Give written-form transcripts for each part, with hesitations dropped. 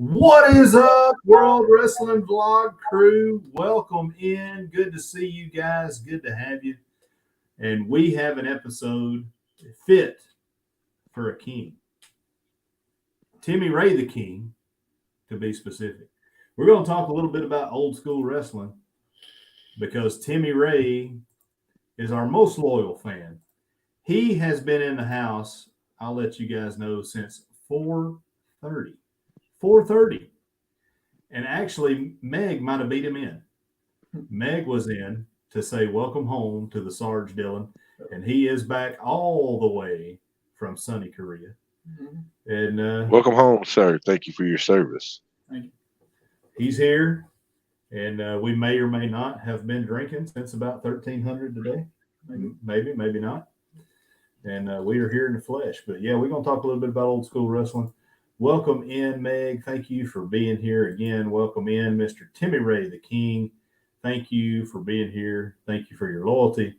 What is up, World Wrestling Vlog crew? Welcome in. Good to see you guys. Good to have you. And we have an episode fit for a king. Timmy Ray the King, to be specific. We're going to talk a little bit about old school wrestling because Timmy Ray is our most loyal fan. He has been in the house, I'll let you guys know, since 4:30. 4:30. And actually, Meg might have beat him in. Meg was in to say welcome home to the Sarge Dillon, and he is back all the way from sunny Korea. And welcome home, sir. Thank you for your service. Thank you. He's here, and we may or may not have been drinking since about 1300 today. Maybe not. And we are here in the flesh. But yeah, we're going to talk a little bit about old school wrestling. Welcome in, Meg. Thank you for being here again. Welcome in, Mr. Timmy Ray the King. Thank you for being here. Thank you for your loyalty.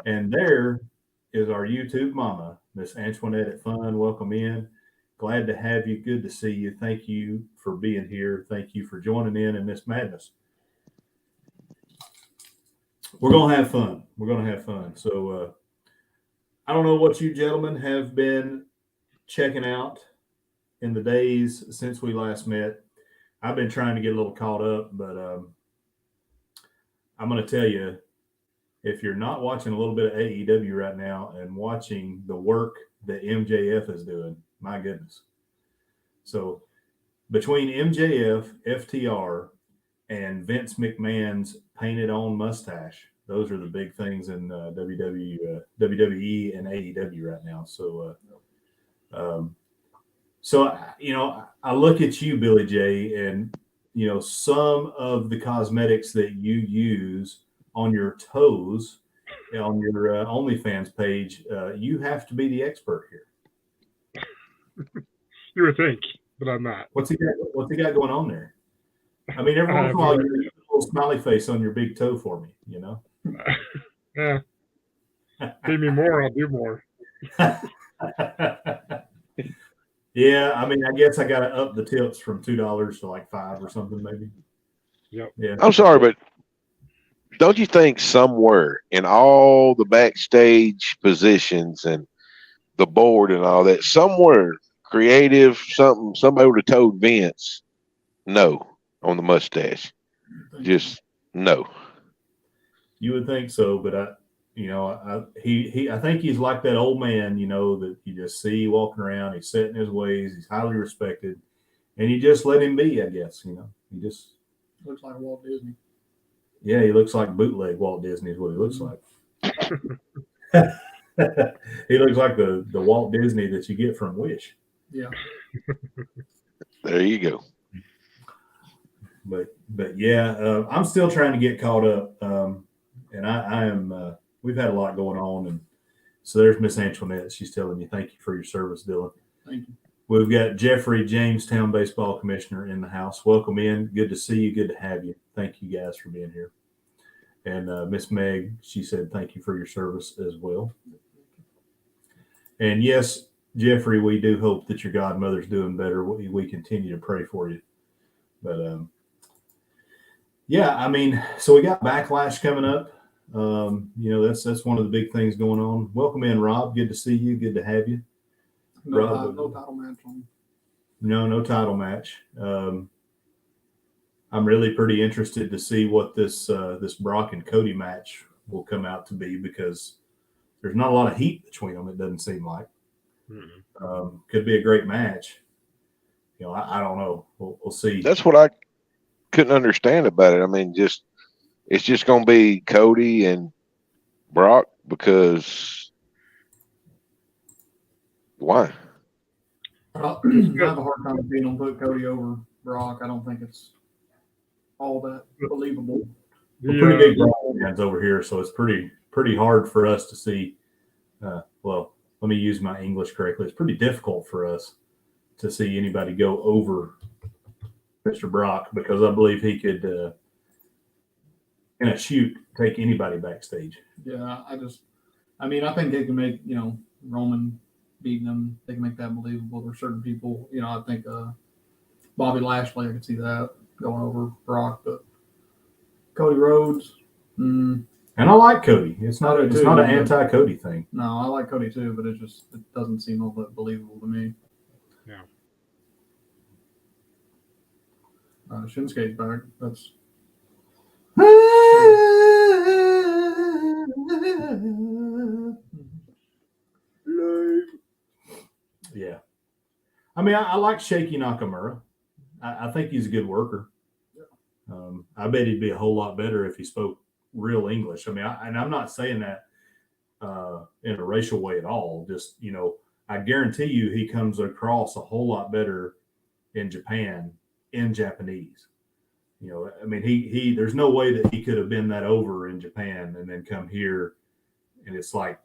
And there is our YouTube mama, Miss Antoinette at Fun. Welcome in. Glad to have you. Good to see you. Thank you for being here. Thank you for joining in this madness. We're going to have fun. We're going to have fun. So I don't know what you gentlemen have been checking out in the days since we last met. I've been trying to get a little caught up, but I'm going to tell you, if you're not watching a little bit of AEW right now and watching the work that MJF is doing, my goodness. So between MJF, FTR, and Vince McMahon's painted on mustache, those are the big things in WWE and AEW right now. So, I look at you, Billy J, and, some of the cosmetics that you use on your toes on your OnlyFans page, you have to be the expert here. You would think, but I'm not. What's he got going on there? I mean, every once in a while, you use a little smiley face on your big toe for me, Yeah. Pay me more, I'll do more. Yeah, I mean, I guess I got to up the tips from $2 to like $5 or something, maybe. Yep. Yeah. I'm sorry, but don't you think somewhere in all the backstage positions and the board and all that, somewhere creative, somebody would have told Vince no on the mustache? Just no. You would think so, but I think he's like that old man, that you just see walking around. He's set in his ways. He's highly respected, and you just let him be. I guess he just looks like Walt Disney. Yeah, he looks like bootleg Walt Disney is what he looks like. He looks like the Walt Disney that you get from Wish. Yeah. There you go. But yeah, I'm still trying to get caught up, and I am. We've had a lot going on, and so there's Miss Antoinette. She's telling me thank you for your service, Dylan. Thank you. We've got Jeffrey, Jamestown Baseball Commissioner, in the house. Welcome in. Good to see you. Good to have you. Thank you guys for being here. And Miss Meg, she said thank you for your service as well. And yes, Jeffrey, we do hope that your godmother's doing better. We continue to pray for you. But yeah, I mean, so we got Backlash coming up. That's one of the big things going on. Welcome in, Rob. Good to see you. Good to have you. No, Rob, no title match on. No title match. I'm really pretty interested to see what this Brock and Cody match will come out to be, because there's not a lot of heat between them. It doesn't seem like. Mm-hmm. Could be a great match. I don't know. We'll see. That's what I couldn't understand about it. I mean, it's just going to be Cody and Brock, because why? I have a hard time being able to put Cody over Brock. I don't think it's all that believable. We're pretty big Brock fans over here, so it's pretty hard for us to see. Well, let me use my English correctly. It's pretty difficult for us to see anybody go over Mr. Brock, because I believe he could, in a shoot, take anybody backstage. Yeah, I think they can make, Roman beating them. They can make that believable. There's certain people, I think Bobby Lashley, I could see that going over Brock, but Cody Rhodes. And I like Cody. It's not I do an too, anti-Cody thing. No, I like Cody too, but it doesn't seem all that believable to me. Yeah. Shinsuke's back. That's Yeah. I mean, I like Shaky Nakamura. I think he's a good worker. I bet he'd be a whole lot better if he spoke real English. I mean, and I'm not saying that in a racial way at all. Just, I guarantee you he comes across a whole lot better in Japan in Japanese. I mean, he there's no way that he could have been that over in Japan and then come here. And it's like,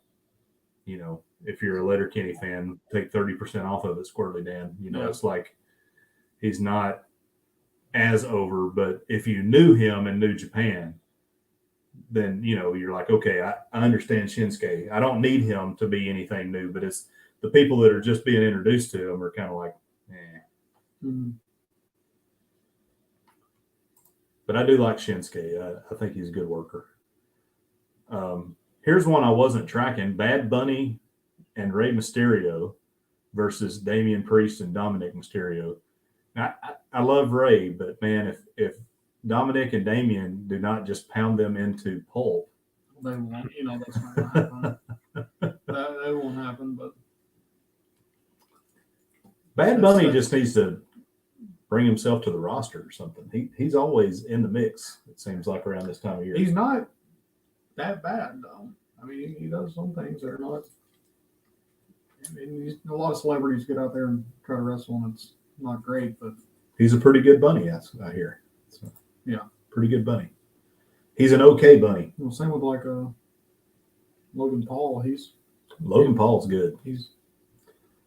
if you're a Letterkenny fan, take 30% off of it, Squirrely Dan. It's like he's not as over, but if you knew him and knew Japan, then, you're like, okay, I understand Shinsuke. I don't need him to be anything new, but it's the people that are just being introduced to him are kind of like, eh. mm-hmm. But I do like Shinsuke. I think he's a good worker. Here's one I wasn't tracking. Bad Bunny and Rey Mysterio versus Damian Priest and Dominic Mysterio. Now, I love Rey, but man, if Dominic and Damian do not just pound them into pulp, they won't. That's not going to happen. that won't happen. But Bad Bunny just needs to bring himself to the roster or something. He's always in the mix. It seems like around this time of year. He's not that bad though. I mean, he does some things that are not. I mean, a lot of celebrities get out there and try to wrestle, and it's not great. But he's a pretty good bunny, I hear. So, yeah, pretty good bunny. He's an okay bunny. Well, same with like Logan Paul. Logan Paul's good.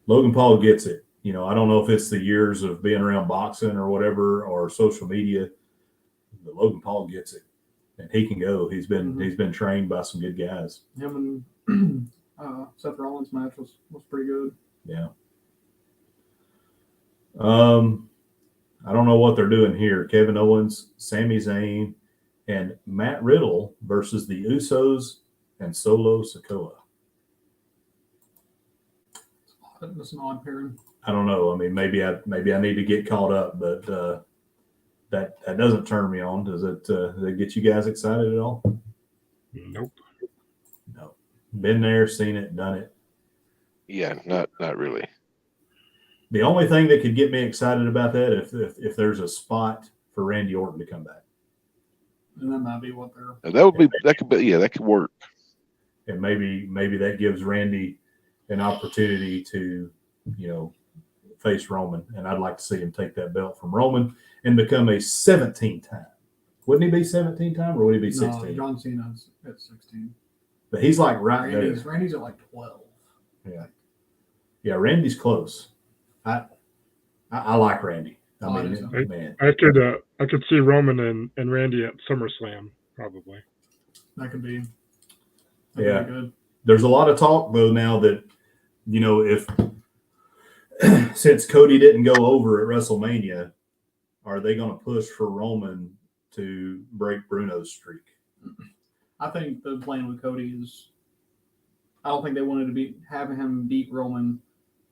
Logan Paul gets it. I don't know if it's the years of being around boxing or whatever, or social media, but Logan Paul gets it, and he can go. He's been trained by some good guys. Him and Seth Rollins match was pretty good. Yeah. I don't know what they're doing here. Kevin Owens, Sami Zayn, and Matt Riddle versus the Usos and Solo Sikoa. That's an odd pairing. I don't know. I mean, maybe I need to get caught up, but that doesn't turn me on. Does it get you guys excited at all? Nope. No. Been there, seen it, done it. Yeah, not really. The only thing that could get me excited about that if there's a spot for Randy Orton to come back. And that might be what they're. That could work. And maybe that gives Randy an opportunity to, face Roman. And I'd like to see him take that belt from Roman and become a 17-time. Wouldn't he be 17-time or would he be 16? No, John Cena's at 16. But he's like right there. Randy's at like 12. Yeah. Yeah, Randy's close. I like Randy. Man. I could see Roman and Randy at SummerSlam probably. That could be. Yeah. Be good. There's a lot of talk though now that if since Cody didn't go over at WrestleMania, are they going to push for Roman to break Bruno's streak? I think the plan with Cody is. I don't think they wanted to have him beat Roman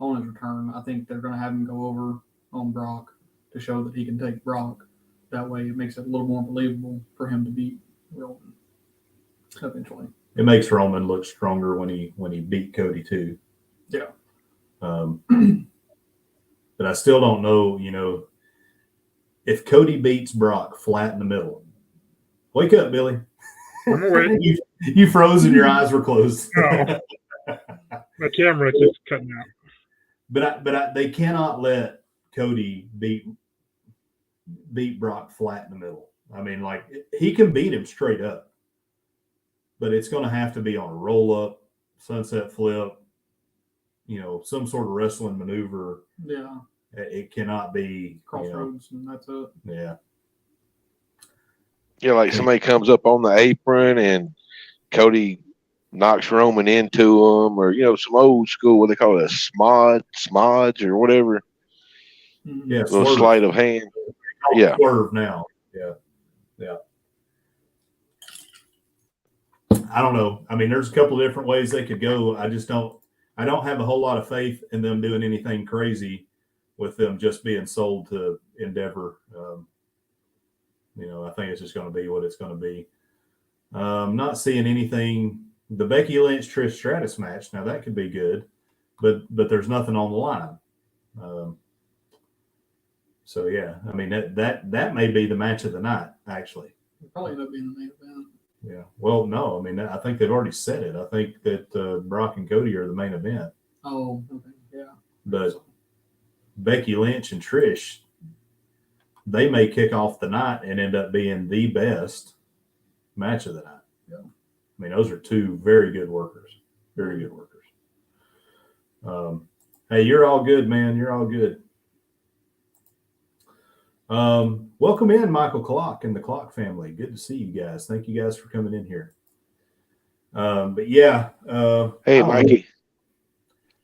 on his return. I think they're going to have him go over on Brock to show that he can take Brock. That way, it makes it a little more believable for him to beat Roman eventually. It makes Roman look stronger when he beat Cody too. Yeah. But I still don't know. If Cody beats Brock flat in the middle. Wake up, Billy. I'm awake. You froze and your eyes were closed. No. My camera keeps cutting out. But they cannot let Cody beat Brock flat in the middle. I mean, like he can beat him straight up, but it's going to have to be on a roll up, sunset flip, some sort of wrestling maneuver. Yeah. It cannot be Crossroads, and that's it. Yeah. Yeah, like somebody comes up on the apron and Cody knocks Roman into him, or some old school, what they call it, a smudge or whatever. Yeah, little swerve. sleight of hand. Yeah. Swerve now. Yeah. I don't know. I mean, there's a couple of different ways they could go. I don't have a whole lot of faith in them doing anything crazy with them just being sold to Endeavor. I think it's just going to be what it's going to be. Not seeing anything. The Becky Lynch Trish Stratus match, now that could be good, but there's nothing on the line. So yeah, I mean that may be the match of the night, actually. It'll probably end up being the main event. Yeah. Well, no, I mean I think they've already said it. I think that Brock and Cody are the main event. Oh, okay, yeah. But Becky Lynch and Trish, they may kick off the night and end up being the best match of the night. Yeah. I mean, those are two very good workers. Very good workers. Hey, you're all good, man. You're all good. Welcome in, Michael Clock and the Clock family. Good to see you guys. Thank you guys for coming in here. But yeah. Hey, Mikey.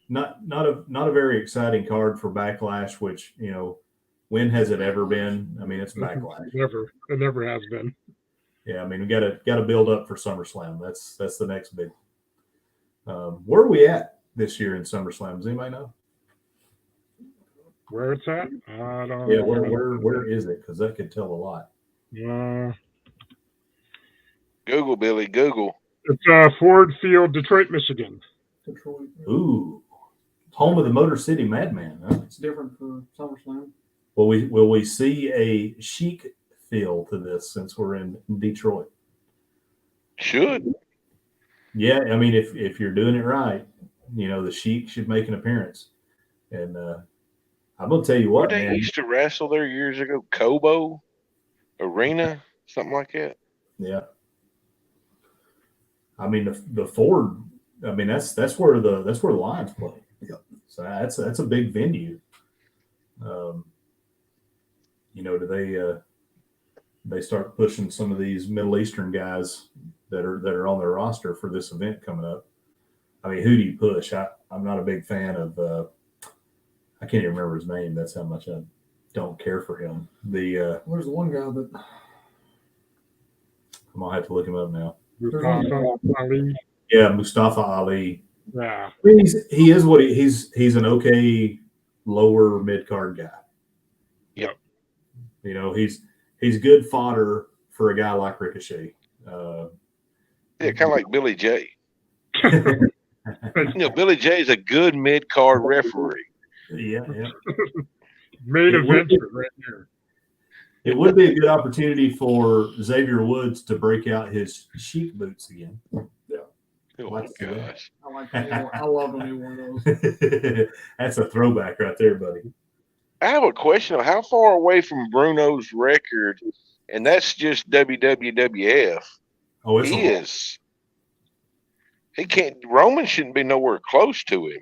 Not a very exciting card for Backlash, which, when has it ever been? I mean, it's Backlash. It never has been. Yeah, I mean, we got to build up for SummerSlam. That's the next big. Where are we at this year in SummerSlam? Does anybody know? Where it's at? I don't Yeah, know. where is it? Because that could tell a lot. Google, Billy. Google. It's Ford Field, Detroit, Michigan. Detroit. Ooh, home of the Motor City Madman. Huh? It's different for SummerSlam. Will we see a chic feel to this since we're in Detroit? Should. Yeah, I mean, if you're doing it right, the Sheik should make an appearance. And I'm gonna tell you what, They man. used to wrestle there years ago. Cobo Arena, something like that. Yeah. I mean, the Ford. I mean, that's where the Lions play. Yeah. So that's a big venue. Do they start pushing some of these Middle Eastern guys that are on their roster for this event coming up? I mean, who do you push? I'm not a big fan of. I can't even remember his name. That's how much I don't care for him. There's the one guy that I'm gonna have to look him up now. Mustafa Ali. Yeah, Mustafa Ali. Yeah. I mean, he is what he's an okay lower mid card guy. Yep. He's good fodder for a guy like Ricochet. Yeah, kind of like Billy J. Billy J is a good mid card referee. Yeah. Main event right here. It would be a good opportunity for Xavier Woods to break out his Sheik boots again. Yeah. Oh my gosh. I like that. I love when he wore those. That's a throwback right there, buddy. I have a question. How far away from Bruno's record, and that's just WWF, Oh, it's he is. He can't. Roman shouldn't be nowhere close to him.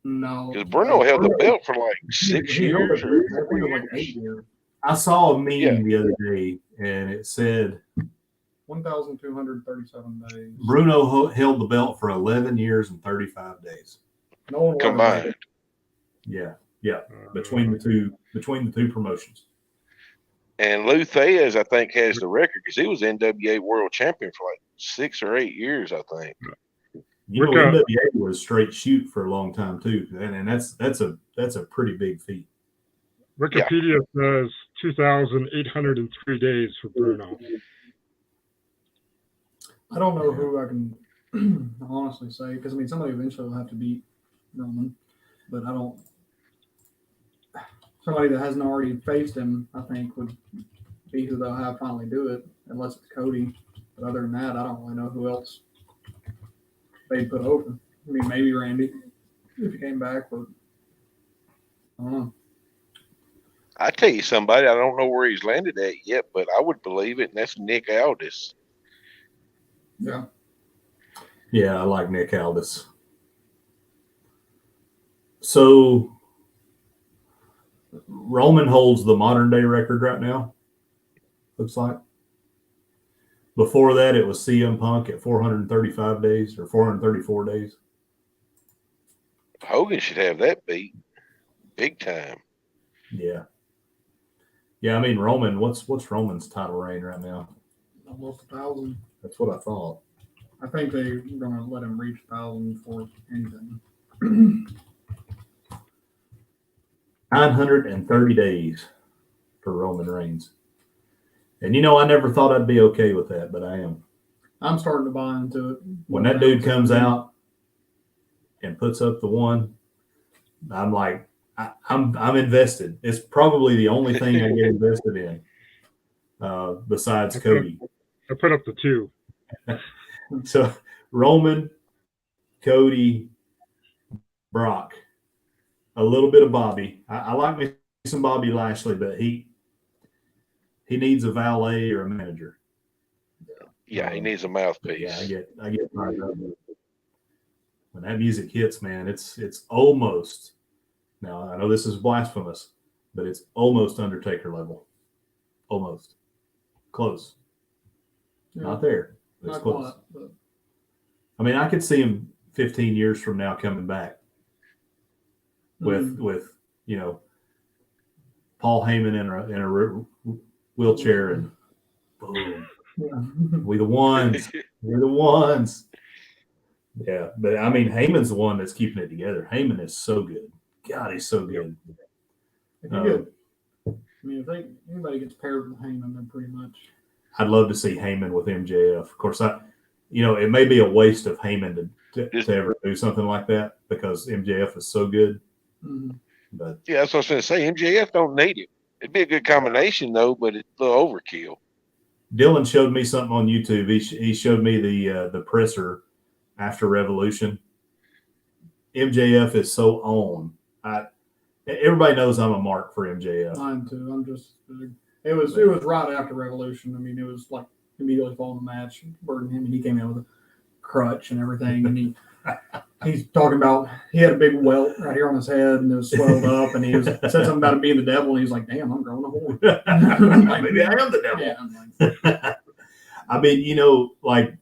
No. Because Bruno held the belt for like 6 He held years. it Or for, I think it was like 8 years. I saw a meme the other day, and it said 1,237 days. Bruno held the belt for 11 years and 35 days. No one combined. Yeah. Between the two promotions. And Lou Thez, I think, has the record because he was NWA World Champion for like 6 or 8 years, I think. NWA was straight shoot for a long time too, and that's a pretty big feat. Wikipedia says 2,803 days for Bruno. I don't know who I can honestly say because I mean somebody eventually will have to beat Roman, but I don't. Somebody that hasn't already faced him, I think, would be who they'll have finally do it, unless it's Cody. But other than that, I don't really know who else they'd put over. I mean, maybe Randy if he came back, but I don't know. I tell you somebody, I don't know where he's landed at yet, but I would believe it, and that's Nick Aldis. Yeah. Yeah, I like Nick Aldis. So Roman holds the modern day record right now, looks like. Before that, it was CM Punk at 435 days or 434 days. Hogan should have that beat big time. Yeah. Yeah, I mean Roman. What's Roman's title reign right now? Almost 1,000. That's what I thought. I think they're going to let him reach 1,000 for anything. 930 days for Roman Reigns. And I never thought I'd be okay with that, but I am. I'm starting to buy into it. When that dude comes out and puts up the one, I'm like, I'm invested. It's probably the only thing I get invested in, besides Cody. I put up the 2. So Roman, Cody, Brock, a little bit of Bobby. I like me some Bobby Lashley, but he needs a valet or a manager. Yeah, he needs a mouthpiece. Yeah, I get fired up. When that music hits, man, it's almost. Now I know this is blasphemous, but it's almost Undertaker level. Almost close. Yeah, Not there. But it's not close. quite, but I mean, I could see him 15 years from now coming back with Paul Heyman in a wheelchair and boom. yeah. We the ones. We're the ones. Yeah, but I mean, Heyman's the one that's keeping it together. Heyman is so good. God, he's so good. If you get, I mean, if anybody gets paired with Heyman, then pretty much. I'd love to see Heyman with MJF. Of course, it may be a waste of Heyman to ever do something like that because MJF is so good. Mm-hmm. But yeah, that's what I was going to say. MJF don't need it. It'd be a good combination though, but it's a little overkill. Dylan showed me something on YouTube. He showed me the presser after Revolution. MJF is so on. Everybody knows I'm a mark for MJF. Mine too. I'm just. It was right after Revolution. I mean, it was like immediately following the match. Burden him, and he came in with a crutch and everything, and he's talking about he had a big welt right here on his head, and it was swelled up, and he said something about him being the devil, and he was like, "Damn, I'm growing a horn." Maybe I am the devil. Yeah, I'm like, I mean, like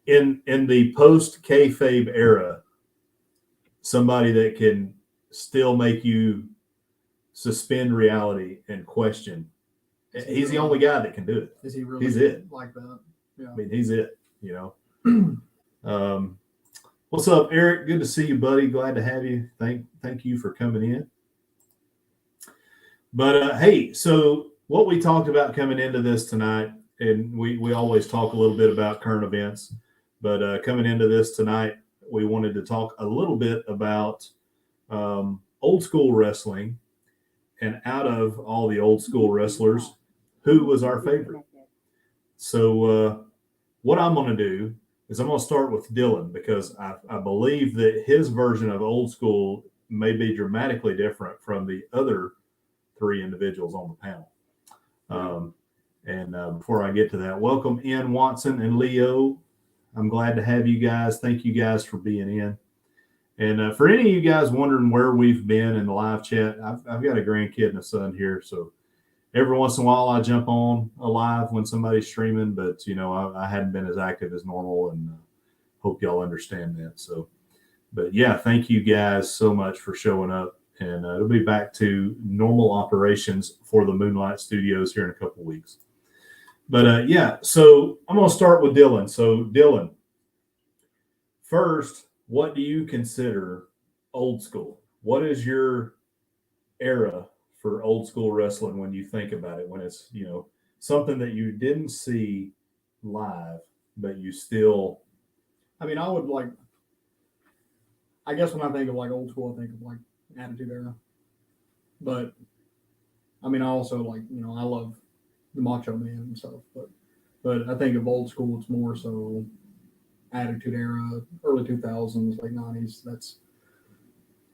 in the post kayfabe era, somebody that can still make you suspend reality and question. He's the only guy that can do it. Is he really? He's it. Like that? Yeah. I mean, he's it. What's up, Eric? Good to see you, buddy. Glad to have you. Thank you for coming in. But hey, so what we talked about coming into this tonight, and we always talk a little bit about current events, but coming into this tonight, we wanted to talk a little bit about old school wrestling, and out of all the old school wrestlers, who was our favorite? So what I'm going to do is I'm going to start with Dylan because I believe that his version of old school may be dramatically different from the other 3 individuals on the panel. Before I get to that, welcome in Watson and Leo. I'm glad to have you guys. Thank you guys for being in. And for any of you guys wondering where we've been in the live chat, I've got a grandkid and a son here. So every once in a while I jump on a live when somebody's streaming, but I hadn't been as active as normal, and hope y'all understand that. So, but yeah, thank you guys so much for showing up, and it'll be back to normal operations for the Moonlight Studios here in a couple of weeks. But yeah, so I'm going to start with Dylan. So Dylan, first, what do you consider old school? What is your era for old school wrestling when you think about it? When it's, something that you didn't see live, but you still. I mean, I guess when I think of like old school, I think of like Attitude Era. But I mean, I also like, I love the Macho Man and stuff, but I think of old school, it's more so Attitude Era, early 2000s, late 90s. That's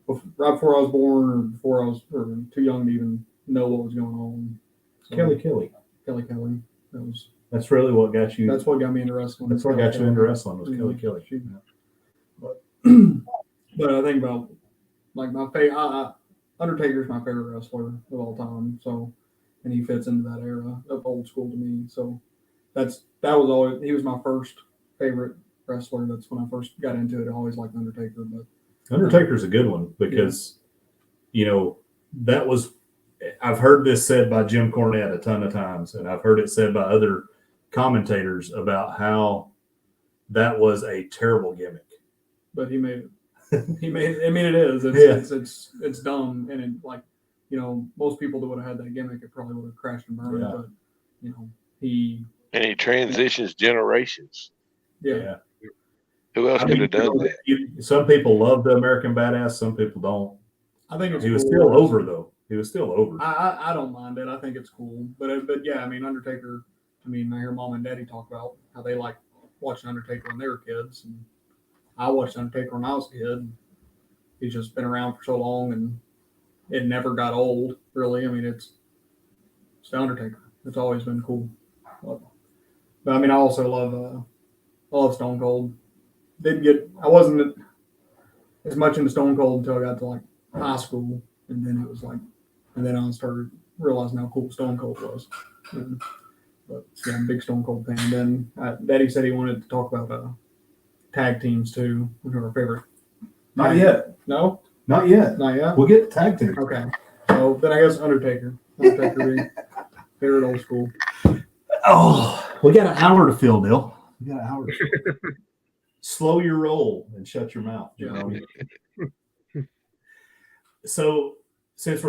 right before I was born, or before I was too young to even know what was going on. So, Kelly. That's really what got you. That's what got me into wrestling. That's what got you into wrestling was Kelly. But I think about like my favorite. Undertaker's my favorite wrestler of all time. So, and he fits into that era of old school to me. So that was always, he was my first favorite wrestler. That's when I first got into it. I always liked Undertaker, but Undertaker's a good one because that was I've heard this said by Jim Cornette a ton of times, and I've heard it said by other commentators about how that was a terrible gimmick. But he made it. He made it. I mean, it is. It's dumb, and it, like, you know, most people that would have had that gimmick, it probably would have crashed and burned. Yeah. But you know, he transitions generations. yeah. Who else could have done that? Some people love the American Badass. Some people don't. I think it's he was cool. still over though. He was still over. I don't mind it. I think it's cool. But yeah, I mean, Undertaker. I mean, I hear Mom and Daddy talk about how they like watching Undertaker when they were kids, and I watched Undertaker when I was a kid. He's just been around for so long, and it never got old, really. I mean, it's the Undertaker. It's always been cool. But I mean, I also love Stone Cold. I wasn't as much into Stone Cold until I got to like high school, and then it was like, and then I started realizing how cool Stone Cold was. But yeah, I'm a big Stone Cold fan. Then Daddy said he wanted to talk about tag teams too. One of our favorite. Not yet. No, not yet. Not yet. We'll get the tag team. Okay. So then I guess Undertaker being favorite old school. Oh, we got an hour to fill, Bill. We got an hour. Slow your roll and shut your mouth. Yeah. So since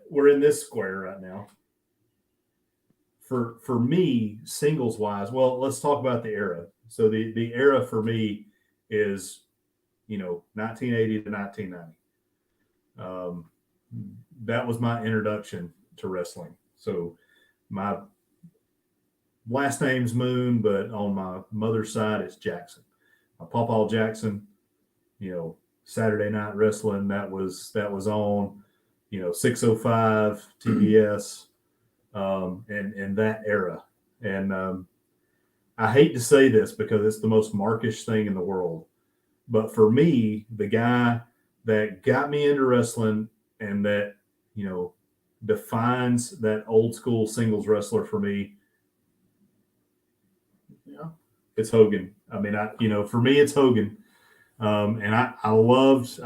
we're in this square right now, for me, singles wise, well, let's talk about the era. So the era for me is, 1980 to 1990. That was my introduction to wrestling. So my last name's Moon, but on my mother's side, it's Jackson. My Pawpaw Jackson, Saturday Night Wrestling, that was on, 605 TBS, and that era. And I hate to say this because it's the most markish thing in the world, but for me, the guy that got me into wrestling and that, defines that old school singles wrestler for me, it's Hogan. I mean, for me, it's Hogan. And I loved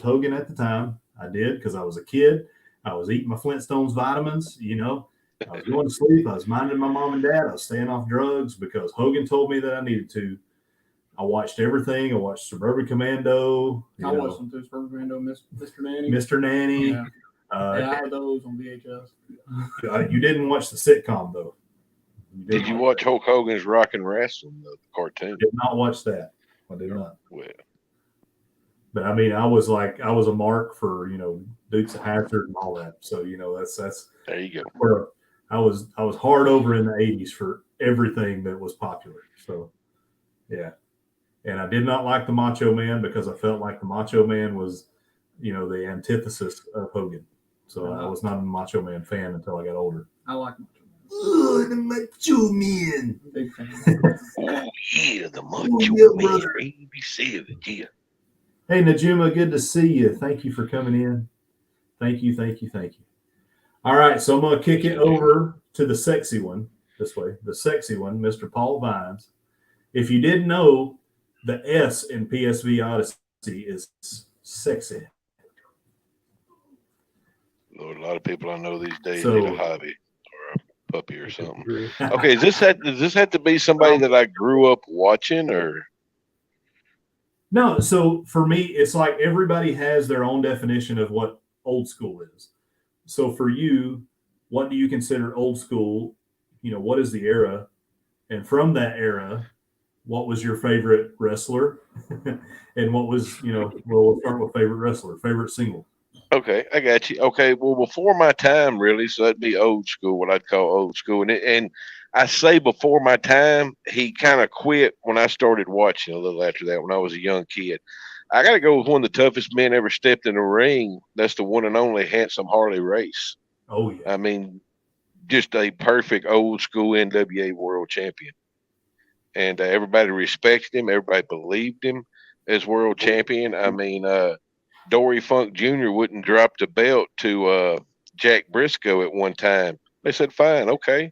Hogan at the time. I did because I was a kid. I was eating my Flintstones vitamins, I was going to sleep. I was minding my mom and dad. I was staying off drugs because Hogan told me that I needed to. I watched everything. I watched Suburban Commando. I watched them too. Suburban Commando, Mr. Nanny. Mr. Nanny. Yeah. I had those on VHS. You didn't watch the sitcom though. Did you watch Hulk Hogan's Rock and Wrestling, the cartoon? Did not watch that. I did not. Well, but I mean, I was a mark for Dukes of Hazzard and all that. So that's there you go. Where I was hard over in the 80s for everything that was popular. So yeah, and I did not like the Macho Man because I felt like the Macho Man was the antithesis of Hogan. So I was not a Macho Man fan until I got older. I like Macho Man. Oh, the Macho Man. Big fan. Oh yeah, the Macho Man. Baby Savage, yeah. Hey Najuma, good to see you. Thank you for coming in. Thank you. All right, so I'm going to kick it over to the sexy one this way. The sexy one, Mr. Paul Vines. If you didn't know, the S in PSV Odyssey is sexy. Lord, a lot of people I know these days So- need a hobby or a puppy or something. Okay, does this have to be somebody that I grew up watching, or? No, so for me, it's like everybody has their own definition of what old school is. So for you, what do you consider old school? What is the era? And from that era, what was your favorite wrestler? And what was, we'll start with favorite wrestler, favorite single. Okay, I got you. Okay, well, before my time, really, so that'd be old school, what I'd call old school. And I say before my time, he kind of quit when I started watching a little after that, when I was a young kid. I got to go with one of the toughest men ever stepped in the ring. That's the one and only handsome Harley Race. Oh, yeah. I mean, just a perfect old school NWA world champion. And everybody respected him. Everybody believed him as world champion. I mean, Dory Funk Jr. wouldn't drop the belt to Jack Briscoe at one time. They said, fine, okay.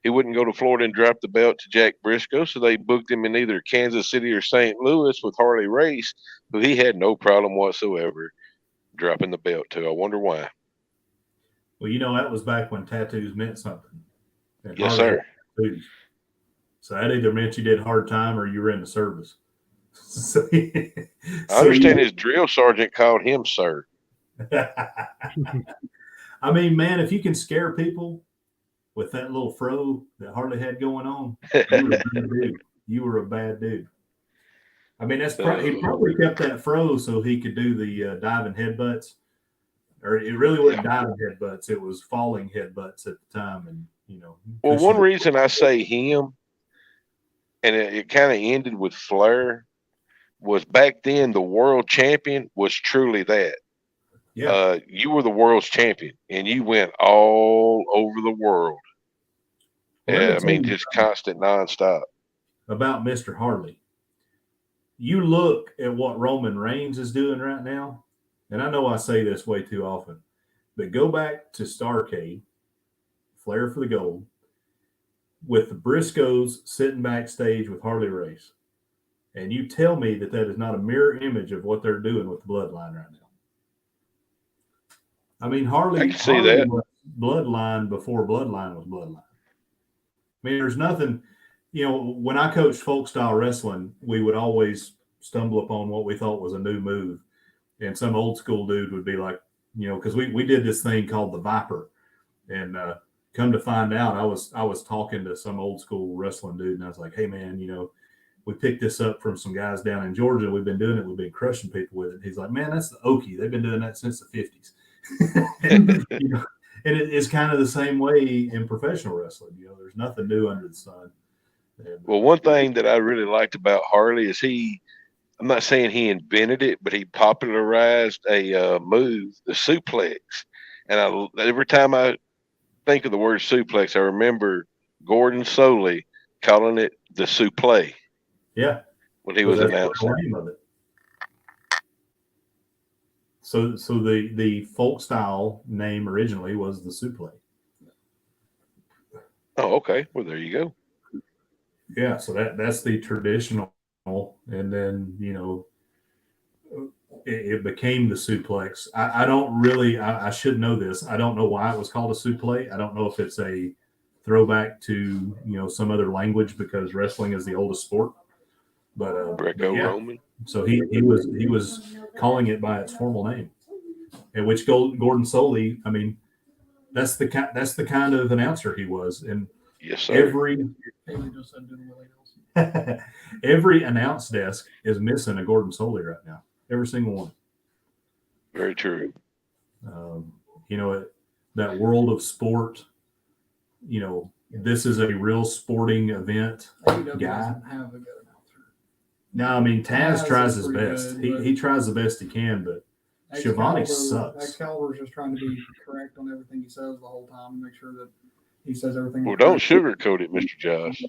He wouldn't go to Florida and drop the belt to Jack Briscoe, so they booked him in either Kansas City or St. Louis with Harley Race, who he had no problem whatsoever dropping the belt to. I wonder why. Well, that was back when tattoos meant something. And Yes, Harley had sir. tattoos. So that either meant you did hard time or you were in the service. So, I understand his drill sergeant called him sir. I mean, man, if you can scare people with that little fro that Harley had going on, you were a bad dude. You were a bad dude. I mean, he probably kept that fro so he could do the diving headbutts, or it really wasn't diving headbutts; it was falling headbutts at the time. And Well, one reason I say him, and it kind of ended with Flair, was back then the world champion was truly that. Yeah, You were the world's champion, and you went all over the world. well, I mean, just constant, nonstop. About Mr. Harley. You look at what Roman Reigns is doing right now, and I know I say this way too often, but go back to Starrcade, Flair for the Gold, with the Briscoes sitting backstage with Harley Race, and you tell me that is not a mirror image of what they're doing with the Bloodline right now. I mean, Harley I can see that. was Bloodline before Bloodline was Bloodline. I mean, there's nothing, when I coached folk style wrestling, we would always stumble upon what we thought was a new move. And some old school dude would be like, because we did this thing called the Viper. And come to find out, I was talking to some old school wrestling dude, and I was like, hey, man, we picked this up from some guys down in Georgia. We've been doing it. We've been crushing people with it. He's like, man, that's the Okie. They've been doing that since the 50s. And it's kind of the same way in professional wrestling. There's nothing new under the sun. And, well, one thing that I really liked about Harley is I'm not saying he invented it, but he popularized a move, the suplex. And every time I think of the word suplex, I remember Gordon Soley calling it the suplex. Yeah. When he was announcing. The name of it. So the folk style name originally was the suplex. Oh, okay. Well, there you go. Yeah, so that's the traditional, and then it became the suplex. I don't really. I should know this. I don't know why it was called a suplex. I don't know if it's a throwback to some other language because wrestling is the oldest sport. But Greco-Roman. So he was calling it by its formal name, in which Gordon Soley. I mean, that's the kind of announcer he was, and yes, sir. Every announce desk is missing a Gordon Soley right now. Every single one. Very true. That world of sport. This is a real sporting event guy. Doesn't have a good announcer. No, I mean Taz tries his best. He tries the best he can, but Shivani sucks. Excalibur's just trying to be correct on everything he says the whole time and make sure that he says everything. Well, don't sugarcoat it, Mr. Josh.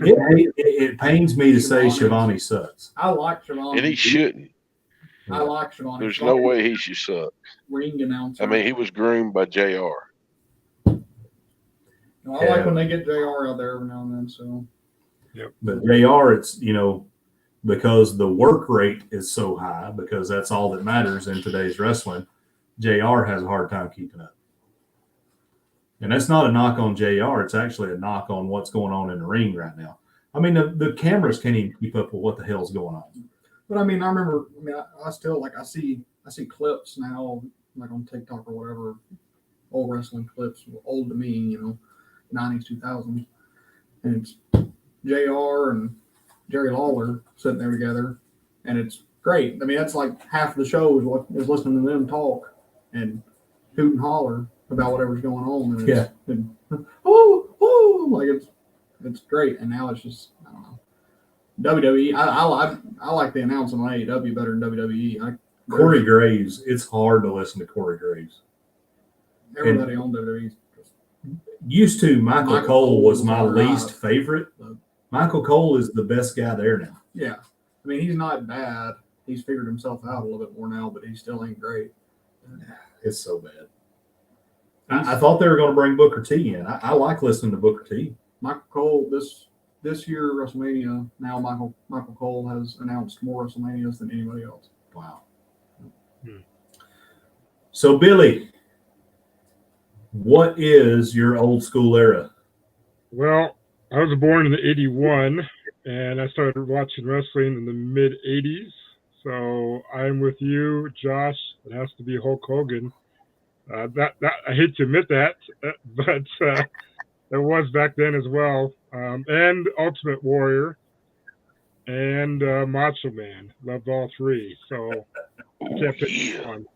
It pains me to say Shivani sucks. I like Shivani. And he shouldn't. I like Shivani. There's no way he should suck. Ring announcer. I mean, he was groomed by JR. I like when they get JR out there every now and then. So, But JR, it's because the work rate is so high, because that's all that matters in today's wrestling. JR has a hard time keeping up, and that's not a knock on JR. It's actually a knock on what's going on in the ring right now. I mean, the cameras can't even keep up with what the hell's going on. But I mean, I remember. I mean, I still I see clips now, like on TikTok or whatever, old wrestling clips, old to me, 90s, 2000s, and it's JR and Jerry Lawler sitting there together, and it's great. I mean, that's like half of the show is listening to them talk and hoot and holler about whatever's going on. And like it's great. And now it's just, I don't know. WWE, I like the announcing on AEW better than WWE. Corey Graves, it's hard to listen to Corey Graves. Everybody on WWE. Used to, Michael Cole was my least favorite. Michael Cole is the best guy there now. Yeah. I mean, he's not bad. He's figured himself out a little bit more now, but he still ain't great. It's so bad. I thought they were going to bring Booker T in. I like listening to Booker T. Michael Cole, this year, WrestleMania, now Michael Cole has announced more WrestleManias than anybody else. Wow. So, Billy, What is your old school era? Well, I was born in '81, and I started watching wrestling in the mid '80s. So I'm with you, Josh. It has to be Hulk Hogan. That I hate to admit that, but it was back then as well. And Ultimate Warrior and Macho Man. Loved all three. So I Oh, can't pick yeah. one.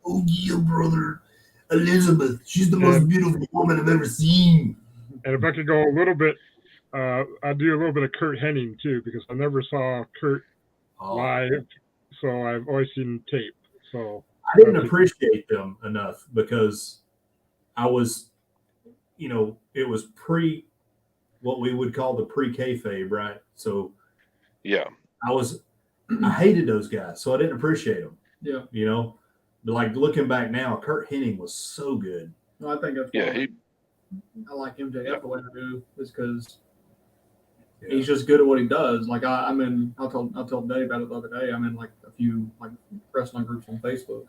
Oh yeah, brother. Elizabeth. She's the most And, beautiful woman I've ever seen. and if I could go a little bit, I'd do a little bit of Kurt Hennig too, because I never saw Kurt Oh, live, so I've always seen tape. So I didn't appreciate them enough because I was, it was pre what we would call the pre kayfabe, right? So Yeah. I hated those guys, so I didn't appreciate them. Yeah. But like looking back now, Kurt Hennig was so good. No, I think that's Yeah. why I like MJF the way I do is because Yeah. he's just good at what he does. Like I'm in, I'll tell Dave about it the other day. I'm in like a few like wrestling groups on Facebook,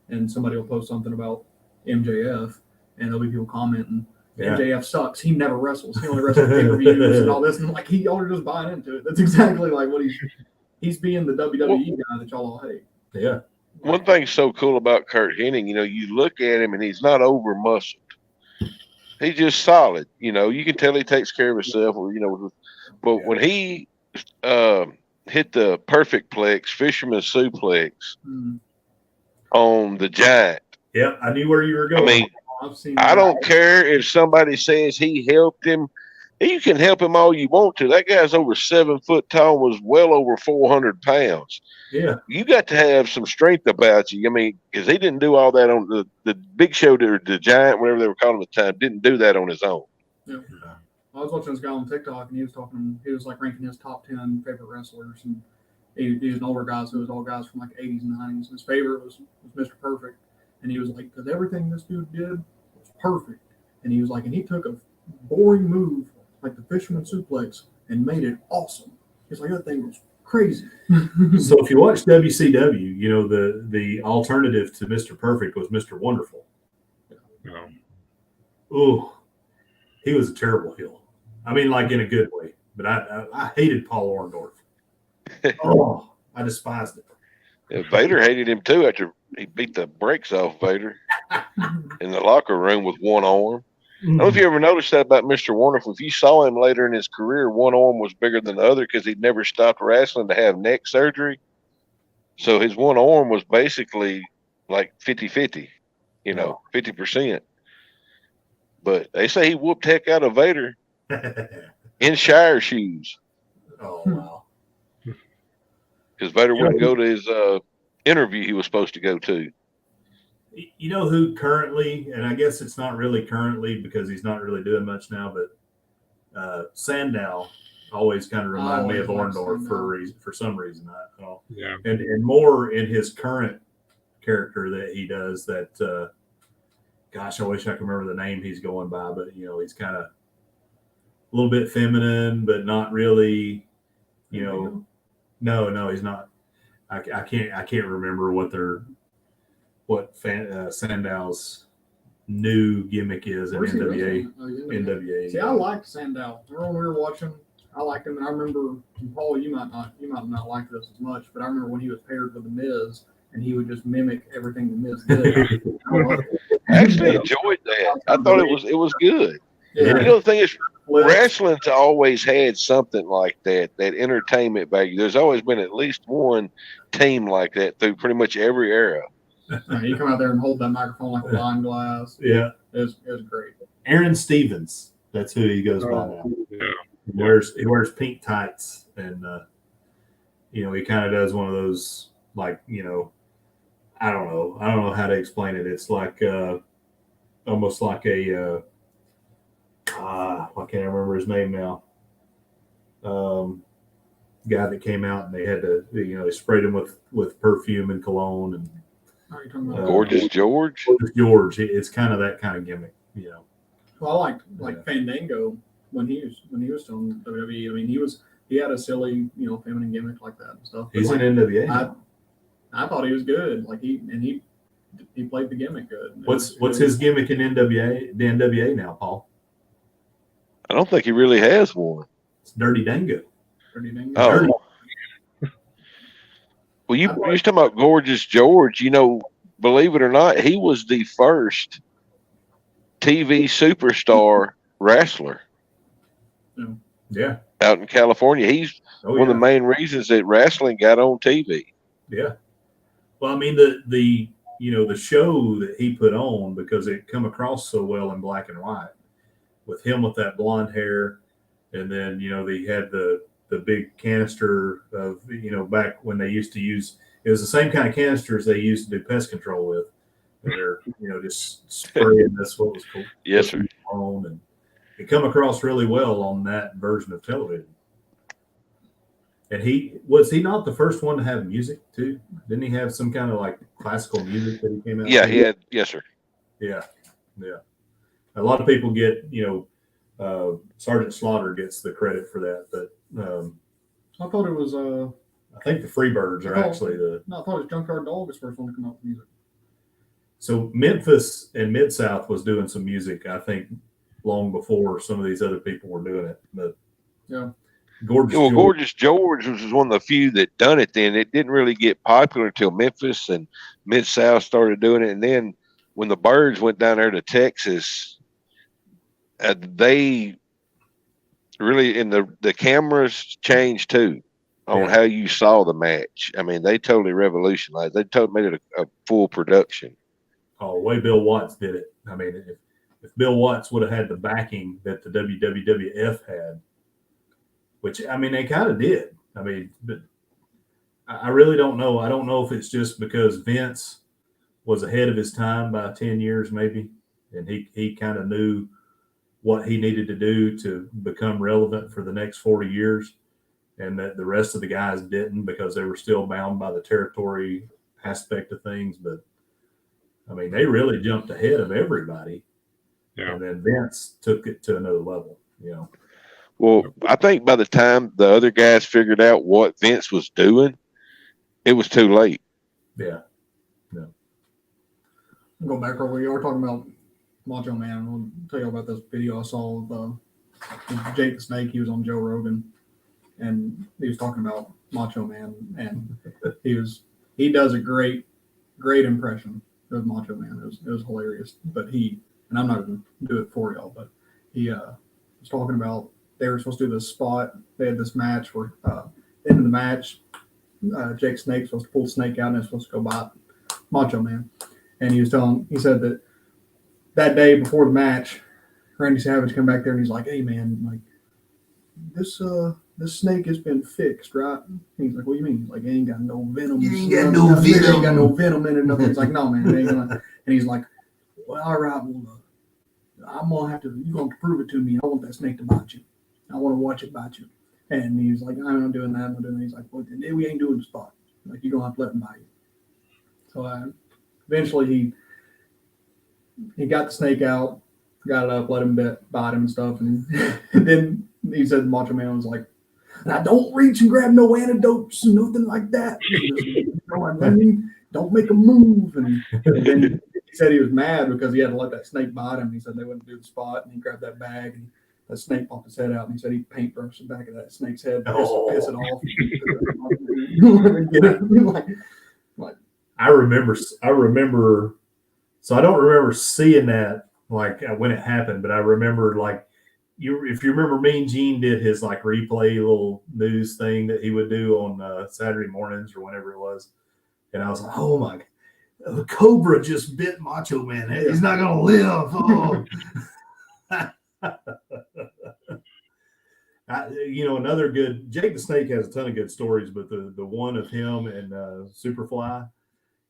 and somebody will post something about MJF, and there'll be people commenting, Yeah. MJF sucks. He never wrestles. He only wrestles pay-per-views and all this. And like y'all are just buying into it. That's exactly like what he's being the WWE guy that y'all all hate. Yeah. One thing's so cool about Kurt Hennig, you look at him and he's not over muscled. He's just solid. You can tell he takes care of himself. But when he hit the perfect plex, fisherman suplex on the Giant. Yeah, I knew where you were going. I mean, I've seen I don't care if somebody says he helped him. You can help him all you want to. That guy's over 7 foot tall, was well over 400 pounds. Yeah. You got to have some strength about you. I mean, because he didn't do all that on the Big Show, or the Giant, whatever they were calling him at the time, didn't do that on his own. Yeah. I was watching this guy on TikTok, and he was like ranking his top 10 favorite wrestlers, and he's an older guy, so it was all guys from like 80s and 90s. His favorite was Mr. Perfect, and he was like, because everything this dude did was perfect, and he was like, and he took a boring move like the fisherman suplex and made it awesome. He's like, that thing was crazy. So if you watch WCW, the alternative to Mr. Perfect was Mr. Wonderful. No. Oh, he was a terrible heel. I mean, like in a good way. But I hated Paul Orndorff. Oh, I despised it. Yeah, Vader hated him too after he beat the brakes off Vader in the locker room with one arm. I don't know if you ever noticed that about Mr. Wonderful. If you saw him later in his career, one arm was bigger than the other because he'd never stopped wrestling to have neck surgery. So his one arm was basically like 50-50, 50%. But they say he whooped heck out of Vader in Shire shoes. Oh, wow. Because Vader wouldn't go to his interview he was supposed to go to. You know who currently, and I guess it's not really currently because he's not really doing much now, but Sandow always kind of reminded me of Orndorff for some reason. Yeah. And more in his current character that he does that, gosh, I wish I could remember the name he's going by, but, he's kind of a little bit feminine, but not really, no, he's not. I can't remember what Sandow's new gimmick is in NWA. NWA. See, I liked Sandow. Remember when we were watching? I liked him, and I remember, Paul, you might not like this as much, but I remember when he was paired with the Miz, and he would just mimic everything the Miz did. I actually enjoyed that. I thought it was good. Yeah. The thing is, wrestling's always had something like that entertainment value. There's always been at least one team like that through pretty much every era. You come out there and hold that microphone like a wine glass. Yeah. It was great. Aaron Stevens, that's who he goes by now. Yeah. He wears pink tights, and he kind of does one of those, like, I don't know how to explain it. It's like almost like a why can't I remember his name now? Guy that came out and they had to, they sprayed him with perfume and cologne and. Are you talking about Gorgeous George? Gorgeous George. It's kind of that kind of gimmick, Well, I liked Fandango when he was still in WWE. I mean, he had a silly, feminine gimmick like that and stuff. He's in NWA. I thought he was good. Like he he played the gimmick good. What's his gimmick in the NWA now, Paul? I don't think he really has one. It's Dirty Dango. Dirty Dango. Oh. Dirty. Well, you're talking about Gorgeous George. You know, believe it or not, he was the first TV superstar wrestler Yeah. out in California. He's one of the main reasons that wrestling got on TV. Yeah. Well, I mean, the show that he put on, because it come across so well in black and white with him with that blonde hair. And then, they had the big canister of, back when they used to use, it was the same kind of canisters they used to do pest control with. And they're, just spraying this, what was called. Yes, sir. And it come across really well on that version of television. And was he not the first one to have music too? Didn't he have some kind of like classical music that he came out? Yeah, with? he had. Yes, sir. Yeah. A lot of people get, Sergeant Slaughter gets the credit for that, but I thought it was I think the Freebirds are actually the. No, I thought it was Junkyard Dog was the first one to come out with music. So Memphis and Mid-South was doing some music, I think, long before some of these other people were doing it. But yeah. Gorgeous George was one of the few that done it then. It didn't really get popular until Memphis and Mid-South started doing it. And then when the Birds went down there to Texas, they really, and the cameras changed too on how you saw the match. I mean, they totally revolutionized. They totally made it a full production. Oh, the way Bill Watts did it. I mean, if Bill Watts would have had the backing that the WWF had, which, I mean, they kind of did. I mean, but I really don't know. I don't know if it's just because Vince was ahead of his time by 10 years maybe, and he kind of knew what he needed to do to become relevant for the next 40 years, and that the rest of the guys didn't because they were still bound by the territory aspect of things. But, I mean, they really jumped ahead of everybody. Yeah. And then Vince took it to another level, Well, I think by the time the other guys figured out what Vince was doing, it was too late. Yeah. Go back where we were talking about Macho Man. I'll tell you about this video I saw of Jake the Snake. He was on Joe Rogan, and he was talking about Macho Man, and he does a great impression of Macho Man. It was hilarious. But and I'm not going to do it for y'all, but he was talking about they were supposed to do this spot. They had this match where end of the match, Jake Snake's supposed to pull the snake out and it's supposed to go bite Macho Man. And he said that day before the match, Randy Savage came back there and he's like, "Hey man, like this snake has been fixed, right?" And he's like, "What do you mean?" He's like, "It ain't got no venom. It ain't got no venom in it, nothing." He's like, "No man, it ain't gonna." And he's like, "Well, all right, well, you're gonna have to prove it to me. I want that snake to bite you. I want to watch it bite you." And he's like, "I'm not doing that. I'm not doing that." He's like, "Well, then we ain't doing the spot. Like, you're gonna have to let him bite you." So eventually he got the snake out, got it up, let him bite him and stuff, and then he said Macho Man was like, "Now don't reach and grab no antidotes and nothing like that. Don't make a move." And then he said he was mad because he had to let that snake bite him. He said they wouldn't do the spot, and he grabbed that bag and that snake popped his head out, and he said he paintbrushed the back of that snake's head, piss it off. I remember. So I don't remember seeing that like when it happened, but I remember like if you remember, Mean Gene did his like replay little news thing that he would do on Saturday mornings or whenever it was, and I was like, "Oh my God, the cobra just bit Macho Man. He's not gonna live." Oh. Another good Jake the Snake has a ton of good stories, but the one of him and Superfly,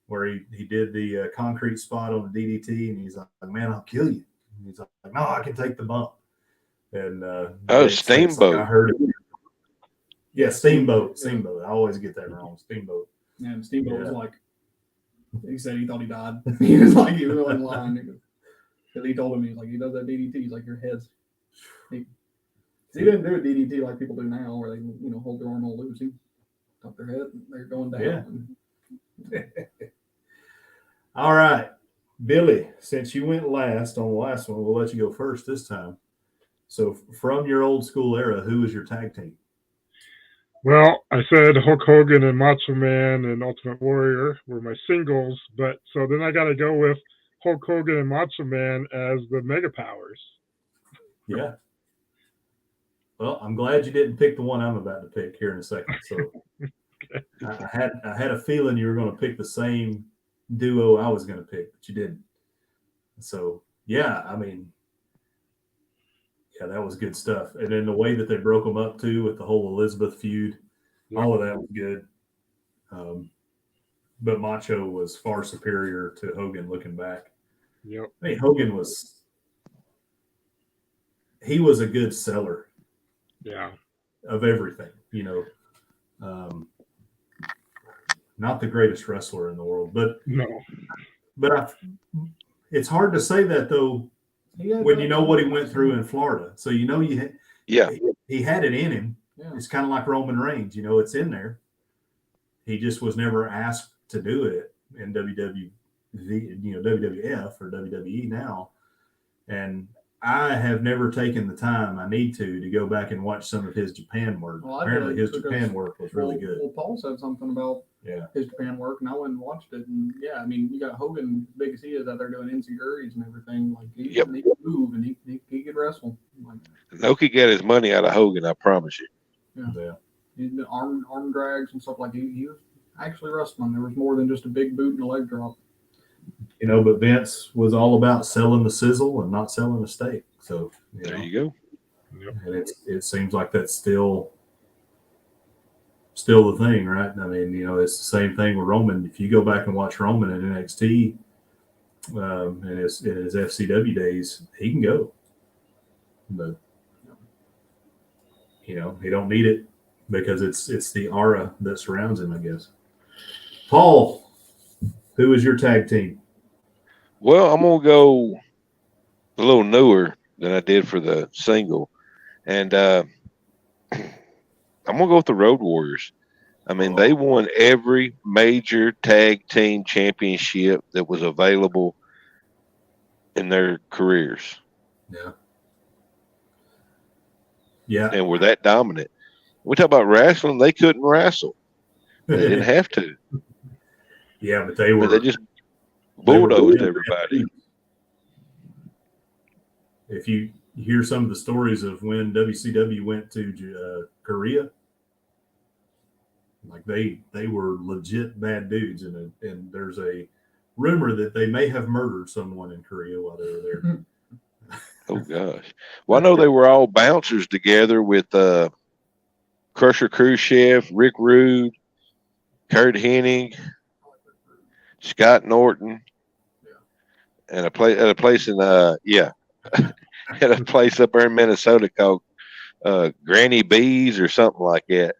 where he did the concrete spot on the DDT, and he's like, "Man, I'll kill you." And he's like, "No, I can take the bump." And Steamboat. Like, I heard it. Yeah, Steamboat. I always get that wrong. Steamboat. Yeah, and Steamboat was like, he said he thought he died. He was like lying. Because he told him, he's like, he does that DDT. He's like, your head's. He didn't do a DDT like people do now, where they hold their arm all loose. He tuck their head, and they're going down. Yeah. All right, Billy. Since you went last on the last one, we'll let you go first this time. So, from your old school era, who was your tag team? Well, I said Hulk Hogan and Macho Man and Ultimate Warrior were my singles, but so then I got to go with Hulk Hogan and Macho Man as the Mega Powers. Yeah. Well, I'm glad you didn't pick the one I'm about to pick here in a second. So, I had a feeling you were going to pick the same duo I was going to pick, but you didn't. So, yeah, I mean, yeah, that was good stuff. And then the way that they broke them up too with the whole Elizabeth feud, all of that was good. But Macho was far superior to Hogan looking back. Yep. I mean, Hogan was a good seller. Yeah. Of everything, not the greatest wrestler in the world, but no. But it's hard to say that though when you know what he went through in Florida. So he had it in him. Yeah. It's kind of like Roman Reigns. It's in there. He just was never asked to do it in WWF or WWE now. And I have never taken the time I need to go back and watch some of his Japan work. Well, apparently his Japan work was really good. Well, Paul said something about his Japan work, and I went and watched it. And yeah, I mean, you got Hogan, big as he is, out there doing NC and everything. Like he could move and he could wrestle. Like, Noki got his money out of Hogan, I promise you. Yeah. He did arm drags and stuff like that. He was actually wrestling. There was more than just a big boot and a leg drop. But Vince was all about selling the sizzle and not selling the steak. So there you go. Yep. And it seems like that's still the thing, right? I mean, it's the same thing with Roman. If you go back and watch Roman in NXT in his FCW days, he can go, but he don't need it because it's the aura that surrounds him, I guess. Paul, who is your tag team? Well, I'm going to go a little newer than I did for the single. And I'm going to go with the Road Warriors. I mean, they won every major tag team championship that was available in their careers. Yeah. Yeah. And were that dominant. We talk about wrestling, they couldn't wrestle. They didn't have to. Yeah, but they were. But they just bulldozed everybody. If you hear some of the stories of when WCW went to Korea, like they were legit bad dudes, and there's a rumor that they may have murdered someone in Korea while they were there. Oh gosh! Well, I know they were all bouncers together with Crusher Khrushchev, Rick Rude, Kurt Hennig, Scott Norton, and a place in at a place up there in Minnesota called Granny B's or something like that.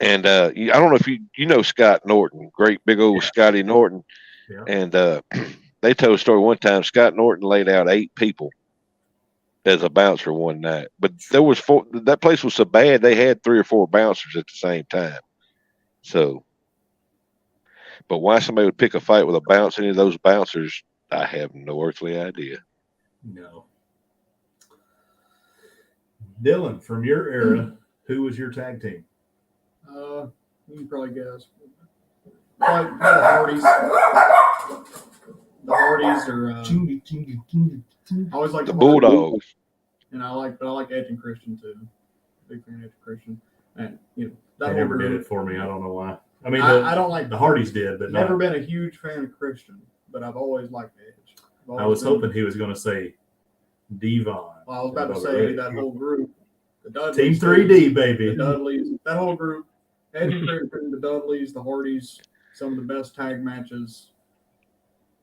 And I don't know if you know Scott Norton, great big old Scotty Norton. Yeah. And they told a story one time. Scott Norton laid out 8 people as a bouncer one night, but there was 4. That place was so bad they had 3 or 4 bouncers at the same time. So, but why somebody would pick a fight with a bouncer, any of those bouncers, I have no earthly idea. No. Dylan, from your era, who was your tag team? You can probably guess. Probably the Hardys. The Hardys are. I always like the Bulldogs. And I like Edge and Christian too. Big fan of Edge and Christian, and They never did it for me. I don't know why. I mean, I don't like the Hardys did, but never been a huge fan of Christian, but I've always liked Edge. I was hoping he was going to say Devon. Well, I was about to say that whole group, the Dudleys, Team 3D, baby. The Dudleys, that whole group, Edge and Christian, the Dudleys, the Hardys, some of the best tag matches.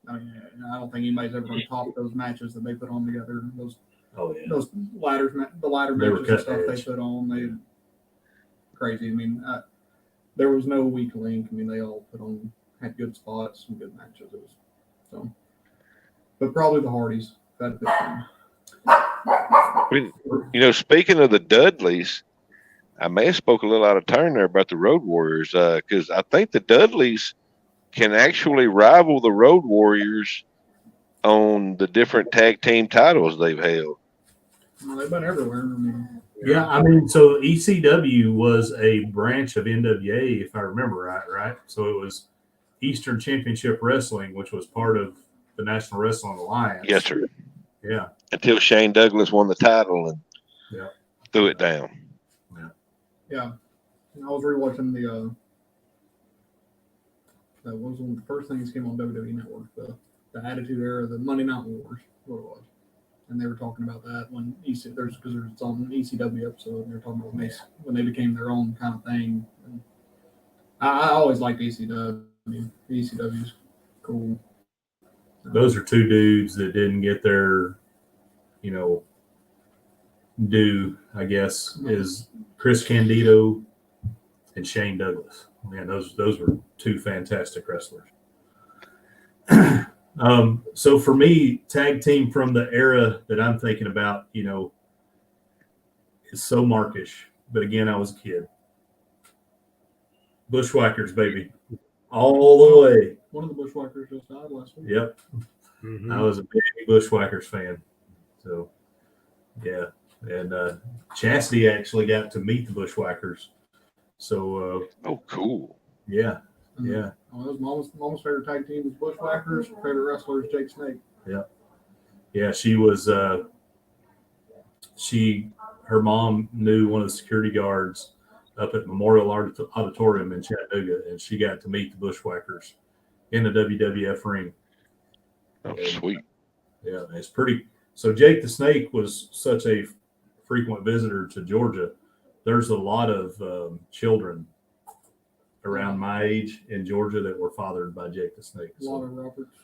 I mean, I don't think anybody's ever going to top those matches that they put on together. Those ladders, the ladder matches and stuff they put on, they crazy. I mean, there was no weak link. I mean, they all had good spots and good matches. But probably the Hardys. That Speaking of the Dudleys, I may have spoke a little out of turn there about the Road Warriors because I think the Dudleys can actually rival the Road Warriors on the different tag team titles they've held. Well, they've been everywhere. I mean, Yeah, I mean, so ECW was a branch of NWA, if I remember right? So it was Eastern Championship Wrestling, which was part of the National Wrestling Alliance. Yes, sir. Yeah. Until Shane Douglas won the title and Yeah. threw it down. yeah. And I was rewatching that was one of the first things that came on WWE Network, the Attitude Era, the Monday Night Wars, what it was. And they were talking about that when because there's on an ECW episode, and they were talking about when they became their own kind of thing. And I always liked ECW. ECW's cool. Those are two dudes that didn't get their, due, I guess, is Chris Candido and Shane Douglas. Man, those were two fantastic wrestlers. So for me, tag team from the era that I'm thinking about, is so markish. But again, I was a kid. Bushwhackers, baby, all the way. One of the Bushwhackers just died last week. Yep, Mm-hmm. I was a big Bushwhackers fan. So, yeah, and Chastity actually got to meet the Bushwhackers. So, Oh, cool. yeah. Yeah. Oh, that was mom's favorite tag team was Bushwhackers. Favorite wrestler is Jake Snake. Yeah, she was. Her mom knew one of the security guards up at Memorial Auditorium in Chattanooga, and she got to meet the Bushwhackers in the WWF ring. Oh, And, sweet. yeah, it's pretty. So Jake the Snake was such a frequent visitor to Georgia. There's a lot of children around my age in Georgia that were fathered by Jake the Snake. So. Walter Roberts.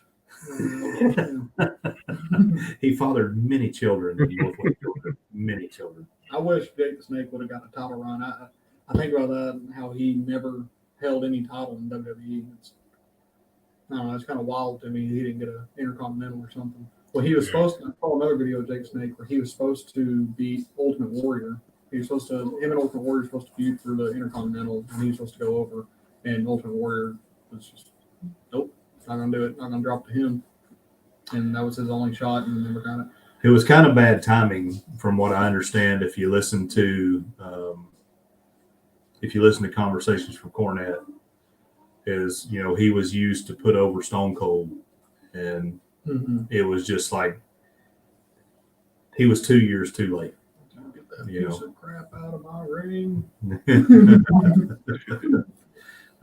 He fathered many children in Northwest Georgia. Many children. I wish Jake the Snake would have gotten a title run. I think about that and how he never held any title in WWE. I don't know, it's kind of wild to me he didn't get an Intercontinental or something. Well, he was supposed to. I saw another video of Jake Snake where he was supposed to beat Ultimate Warrior. He was supposed to. Him and Ultimate Warrior were supposed to feud for the Intercontinental, and he was supposed to go over. And Ultimate Warrior was just, nope, not gonna do it. Not gonna drop to him. And that was his only shot, and never got it. It was kind of bad timing, from what I understand. If you listen to Conversations from Cornette, is he was used to put over Stone Cold, and it was just like he was 2 years too late. Get that piece of crap out of my ring.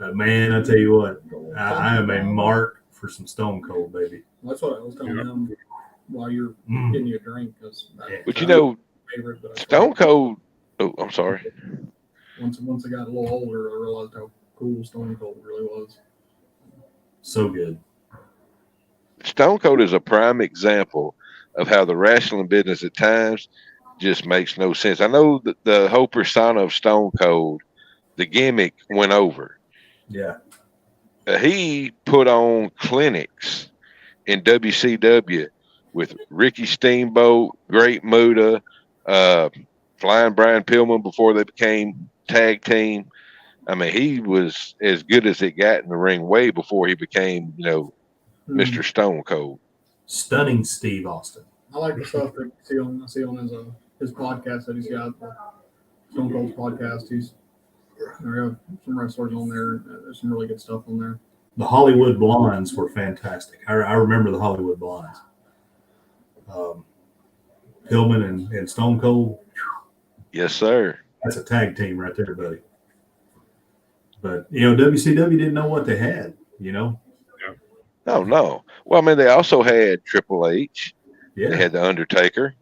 Man, I tell you what, I am a mark for some Stone Cold, baby. That's what I was telling him while you're getting your drink. But favorite, but Stone Cold. Oh, I'm sorry. Once I got a little older, I realized how cool Stone Cold really was. So good. Stone Cold is a prime example of how the wrestling business at times just makes no sense. I know that the whole persona of Stone Cold, the gimmick went over. Yeah. He put on clinics in WCW with Ricky Steamboat, Great Muta, Flying Brian Pillman before they became tag team. I mean, he was as good as it got in the ring way before he became, Mr. Stone Cold. Stunning Steve Austin. I like the stuff that I see on his podcast that he's got, Stone Cold's podcast. There have some wrestlers on there. There's some really good stuff on there. The Hollywood Blondes were fantastic. I remember the Hollywood Blondes. Pillman and Stone Cold. Yes, sir. That's a tag team right there, buddy. But, WCW didn't know what they had, Oh, no. Well, I mean, they also had Triple H. Yeah. They had The Undertaker.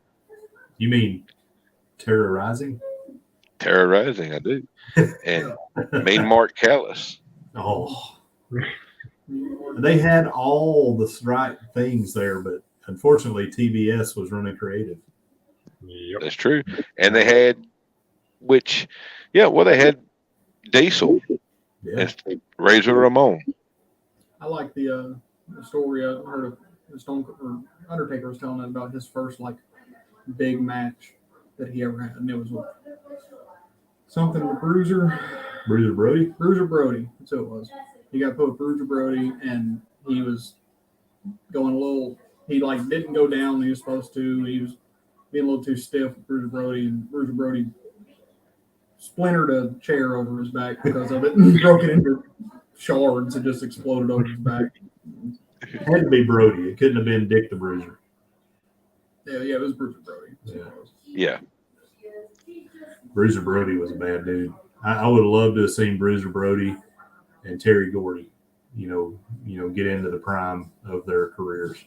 You mean terrorizing? Terrorizing, I do. And Mean Mark Callis. Oh. They had all the right things there, but unfortunately, TBS was running creative. Yep. That's true. And they had, they had Diesel and Razor Ramon. I like the story I heard of Undertaker was telling about his first big match that he ever had, and it was with something with Bruiser Brody. Brody. That's who it was. he got put with Bruiser Brody, and he was going a little. He like didn't go down when he was supposed to. He was being a little too stiff with Bruiser Brody, and Bruiser Brody splintered a chair over his back because of it and broke it into shards. It just exploded over his back. It had to be Brody. It couldn't have been Dick the Bruiser. Yeah, it was Bruiser Brody. Yeah. Bruiser Brody was a bad dude. I would have loved to have seen Bruiser Brody and Terry Gordy, get into the prime of their careers.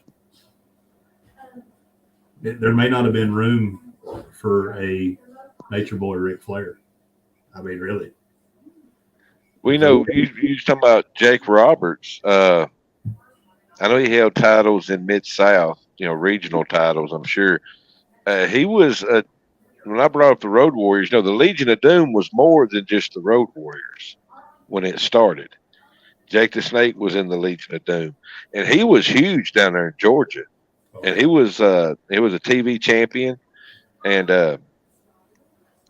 There may not have been room for a Nature Boy Ric Flair. I mean, really. We know you talking about Jake Roberts. I know he held titles in Mid-South, regional titles, I'm sure. He was, when I brought up the Road Warriors, the Legion of Doom was more than just the Road Warriors when it started. Jake the Snake was in the Legion of Doom, and he was huge down there in Georgia. And he was a TV champion, and I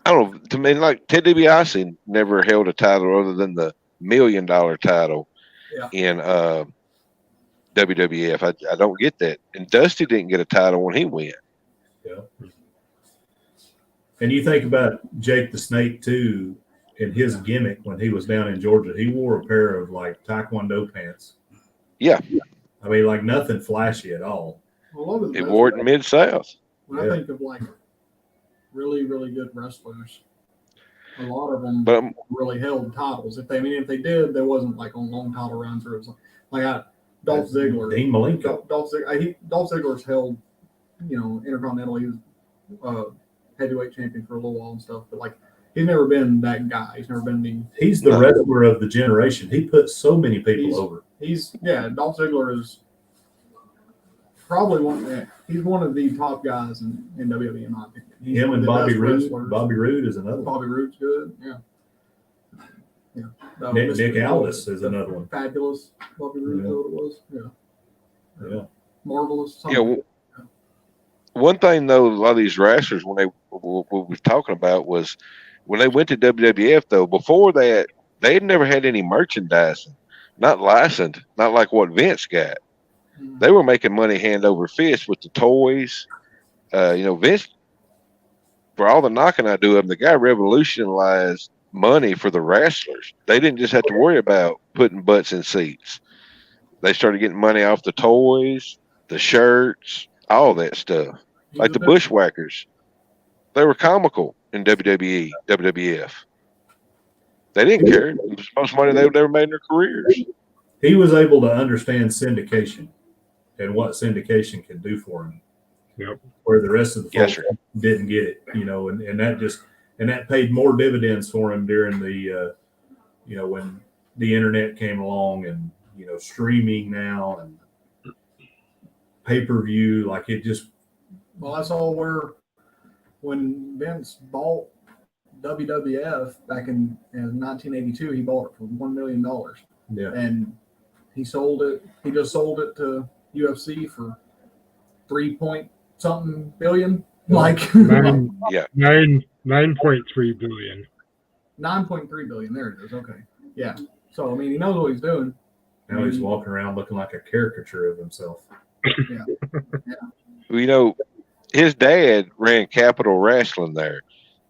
don't know. To me, like Ted DiBiase never held a title other than the $1 million title in WWF. I don't get that. And Dusty didn't get a title when he went. Yeah. And you think about Jake the Snake too, and his gimmick when he was down in Georgia. He wore a pair of like Taekwondo pants. Yeah. I mean, like nothing flashy at all. He wore it in Mid-South. When I think of like really, really good wrestlers, a lot of them really held titles. If they did, there wasn't like on long title runs, or it was like Dolph Ziggler, Dean Malenko. Dolph Ziggler's held, Intercontinental. He was heavyweight champion for a little while and stuff, but like he's never been that guy. He's never been He's the wrestler of the generation. He put so many people over. Dolph Ziggler is probably one of the top guys in WWE in my opinion. Him and Bobby Roode. Bobby Roode is another one. Bobby Roode's good. Yeah. Nick Aldis is another one. Fabulous. Bobby Roode, what it was. Yeah. Marvelous. One thing though, a lot of these wrestlers when they what we were talking about was when they went to WWF though. Before that, they had never had any merchandising, not licensed, not like what Vince got. They were making money hand over fist with the toys. Vince, for all the knocking I do of him, the guy revolutionized money for the wrestlers. They didn't just have to worry about putting butts in seats. They started getting money off the toys, the shirts, all that stuff. Like the Bushwhackers. They were comical in WWE, WWF. They didn't care. It was the most money they've ever made in their careers. He was able to understand syndication and what syndication can do for him. Yep. Where the rest of the folks didn't get it, and that paid more dividends for him during the, when the internet came along and, streaming now and pay-per-view, like it just. Well, that's all when Vince bought WWF back in 1982, he bought it for $1 million. Yeah. And he sold it. He just sold it to UFC for 3-point-something billion. Like 9.3 billion. 9.3 billion. There it is. Okay. Yeah. So I mean, he knows what he's doing. Now he's walking around looking like a caricature of himself. Well, his dad ran Capital Wrestling there,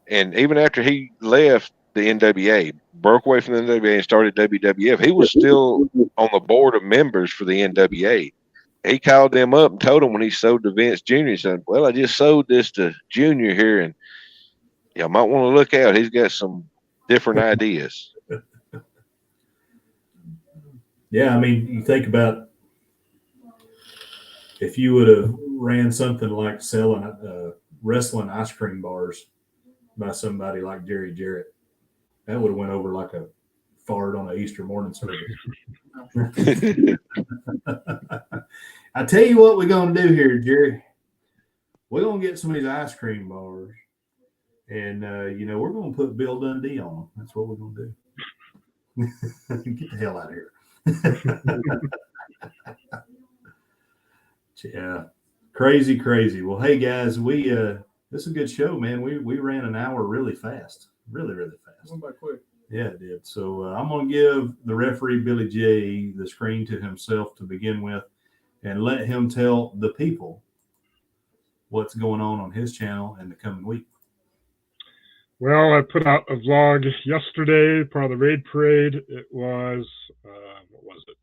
and even after he left the NWA, broke away from the NWA and started WWF, he was still on the board of members for the NWA. He called them up and told them when he sold to Vince Jr., he said, well, I just sold this to Junior here, and y'all might want to look out. He's got some different ideas. Yeah, I mean, you think about if you would have ran something like selling wrestling ice cream bars by somebody like Jerry Jarrett, that would have went over like a fart on an Easter morning service. I tell you what we're going to do here, Jerry. We're going to get some of these ice cream bars, and, we're going to put Bill Dundee on them. That's what we're going to do. Get the hell out of here. Yeah. Crazy. Well, hey, guys, this is a good show, man. We ran an hour really fast. Really fast. Went by quick. Yeah, it did. So I'm going to give the referee, Billy J, the screen to himself to begin with and let him tell the people what's going on his channel in the coming week. Well, I put out a vlog yesterday, part of the raid parade. It was, what was it?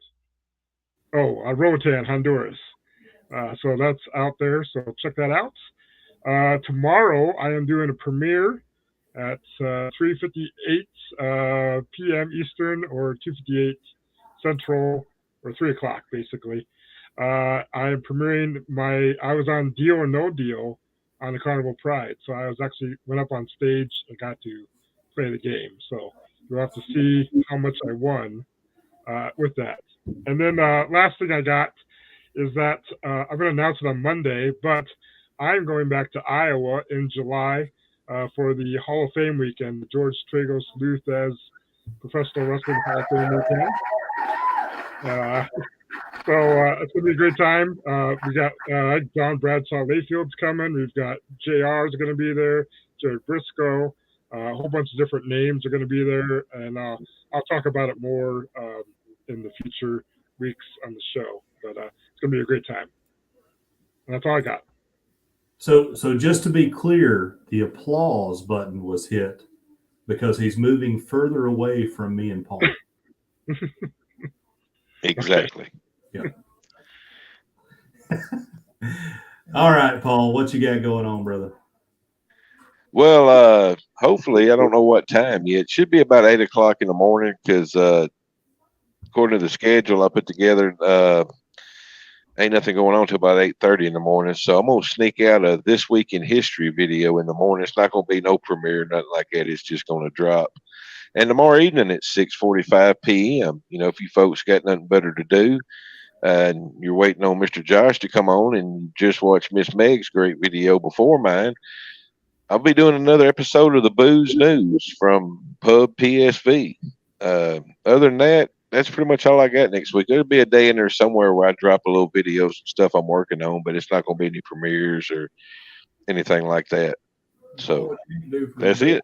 Oh, Roatan, Honduras. So that's out there. So check that out. Tomorrow, I am doing a premiere at 3:58 p.m. Eastern or 2:58 Central or 3 o'clock, basically. I am premiering I was on Deal or No Deal on the Carnival Pride. So I went up on stage and got to play the game. So you'll have to see how much I won with that. And then last thing I got is that I'm going to announce it on Monday, but I'm going back to Iowa in July for the Hall of Fame weekend, the George Tragos Luthez Professional Wrestling Hall of Fame weekend. So it's going to be a great time. We got John Bradshaw Layfield's coming. We've got JR's going to be there, Jared Briscoe. A whole bunch of different names are going to be there, and I'll talk about it more in the future weeks on the show. But it's going to be a great time. And that's all I got. So just to be clear, the applause button was hit because he's moving further away from me and Paul. Exactly. Yeah. All right, Paul, what you got going on, brother? Well, hopefully, I don't know what time yet. It should be about 8 o'clock in the morning because according to the schedule I put together, ain't nothing going on till about 8:30 in the morning. So I'm gonna sneak out a This Week in History video in the morning. It's not gonna be no premiere, nothing like that. It's just gonna drop. And tomorrow evening at 6:45 p.m. You know, if you folks got nothing better to do, and you're waiting on Mr. Josh to come on and just watch Miss Meg's great video before mine, I'll be doing another episode of the Booze News from Pub PSV. Other than that, that's pretty much all I got next week. There'll be a day in there somewhere where I drop a little videos and stuff I'm working on, but it's not going to be any premieres or anything like that. So that's it.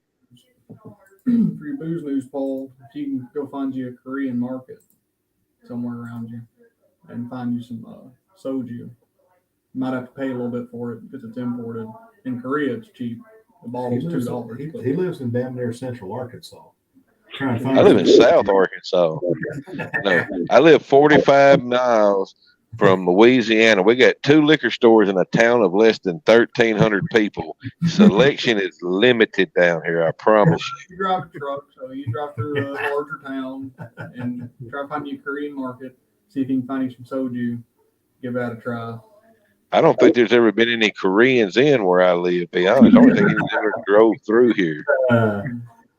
For your Booze News, Paul, if you can go find you a Korean market somewhere around you and find you some soju, you might have to pay a little bit for it because it's imported. In Korea, it's cheap. The bottle's $2. He lives in damn near Central Arkansas. I live in South Arkansas. No, I live 45 miles from Louisiana. We got 2 liquor stores in a town of less than 1,300 people. Selection is limited down here, I promise you. You drive a truck, so you drive through a larger town and try to find you a Korean market, see if you can find you some soju, give that a try. I don't think there's ever been any Koreans in where I live, to be honest. I don't think anyone ever drove through here.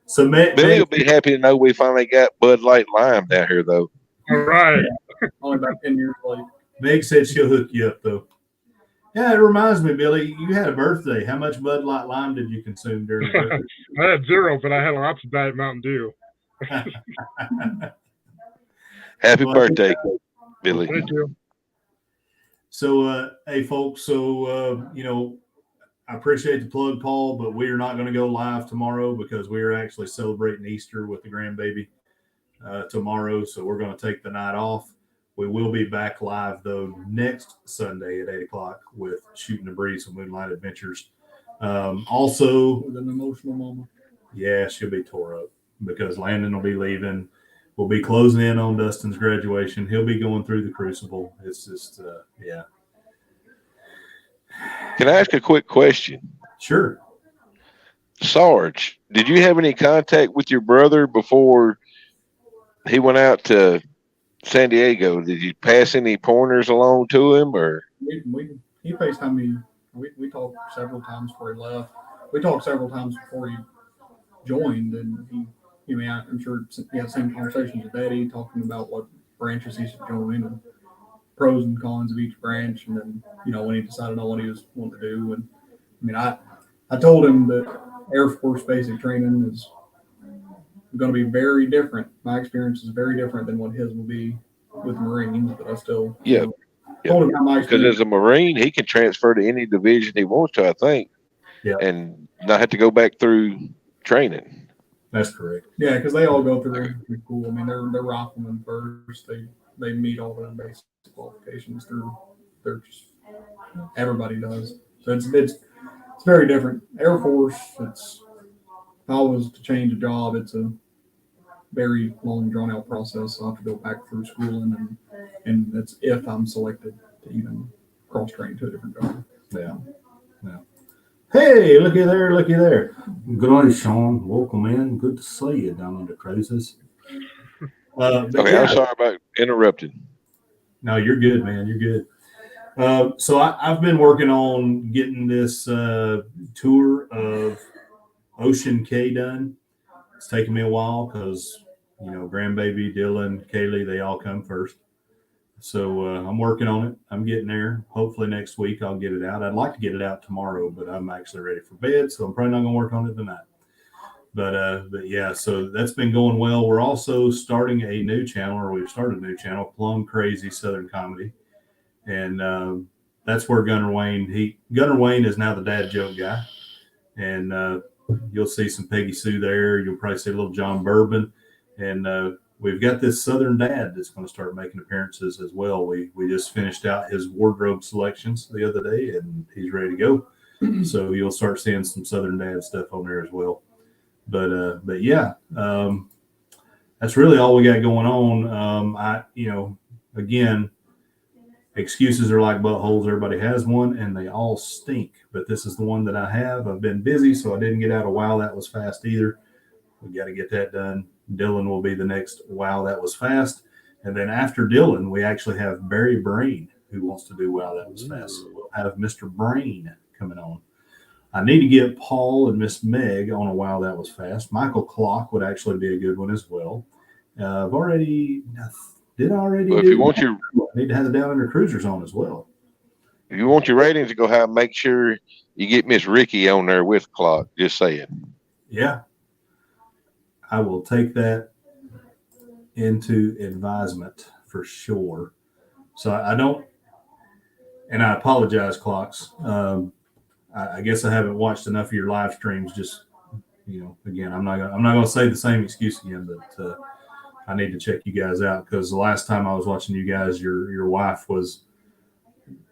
So Billy will be happy to know we finally got Bud Light Lime down here, though. All right. Only about 10 years late. Meg said she'll hook you up, though. Yeah, it reminds me, Billy, you had a birthday. How much Bud Light Lime did you consume during the birthday? I had 0, but I had lots of Diet Mountain Dew. Happy birthday, Billy. Thank you. So, hey, folks, you know, I appreciate the plug, Paul, but we are not going to go live tomorrow because we are actually celebrating Easter with the grandbaby tomorrow. So we're going to take the night off. We will be back live, though, next Sunday at 8 o'clock with Shooting the Breeze and Moonlight Adventures. Also, With an emotional moment. Yeah, she'll be tore up because Landon will be leaving. We'll be closing in on Dustin's graduation. He'll be going through the crucible. It's just, yeah. Can I ask a quick question? Sure. Sarge, did you have any contact with your brother before he went out to San Diego? Did you pass any pointers along to him, or? He FaceTimed me. We talked several times before he left. We talked several times before he joined, and I'm sure he had the same conversations with Eddie, talking about what branches he should join and pros and cons of each branch, and then when he decided on what he was wanting to do. And I told him that Air Force basic training is going to be very different. My experience is very different than what his will be with Marines, but I still told him how my experience. Because as a Marine, he can transfer to any division he wants to, I think, and not have to go back through training. That's correct. Yeah, because they all go through school. I mean, they're riflemen first. They meet all their basic qualifications through. They're just everybody does. So it's very different. Air Force. If I was to change a job, it's a very long drawn out process. I'll have to go back through schooling, and that's if I'm selected to even cross train to a different job. Yeah. Hey, looky there. Good day, Sean. Welcome in. Good to see you down in the cruises. But Okay, yeah, I'm sorry about interrupting. no, you're good, man. You're good. So I've been working on getting this tour of Ocean K done. It's taken me a while because, grandbaby, Dylan, Kaylee, they all come first. So I'm working on it. I'm getting there. Hopefully next week I'll get it out. I'd like to get it out tomorrow, but I'm actually ready for bed, so I'm probably not going to work on it tonight. But yeah, so that's been going well. We're also starting a new channel, or we've started a new channel, Plum Crazy Southern Comedy, and that's where Gunner Wayne is now the dad joke guy, and you'll see some Peggy Sue there. You'll probably see a little John Bourbon, and we've got this Southern dad that's going to start making appearances as well. We just finished out his wardrobe selections the other day, and he's ready to go. So you'll start seeing some Southern dad stuff on there as well. But yeah, that's really all we got going on. Again, excuses are like buttholes. Everybody has one, and they all stink. But this is the one that I have. I've been busy, so I didn't get out a Wow That Was Fast either. We got to get that done. Dylan will be the next Wow That Was Fast. And then after Dylan, we actually have Barry Brain, who wants to do Wow That Was Fast. So we'll have Mr. Brain coming on. I need to get Paul and Miss Meg on a Wow That Was Fast. Michael Clock would actually be a good one as well. I've already did already. Well, do if you want your I need to have the Down Under Cruisers on as well. if you want your ratings to go high, make sure you get Miss Ricky on there with Clock. Just saying. Yeah, I will take that into advisement for sure. So I don't, and I apologize, Clocks. I guess I haven't watched enough of your live streams. Just again, I'm not gonna say the same excuse again, but I need to check you guys out because the last time I was watching you guys, your wife was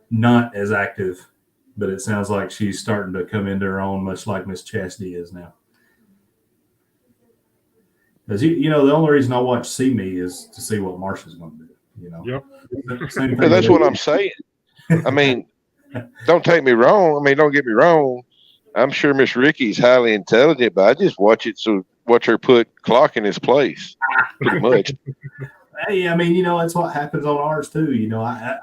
not as active, but it sounds like she's starting to come into her own, much like Miss Chastity is now. Because the only reason I watch See Me is to see what Marsha's going to do. Yep. Same thing. But that's what I'm saying. I mean, don't take me wrong. I mean, don't get me wrong. I'm sure Miss Ricky's highly intelligent, but I just watch her put Clock in his place, pretty much. Hey, I mean, that's what happens on ours too.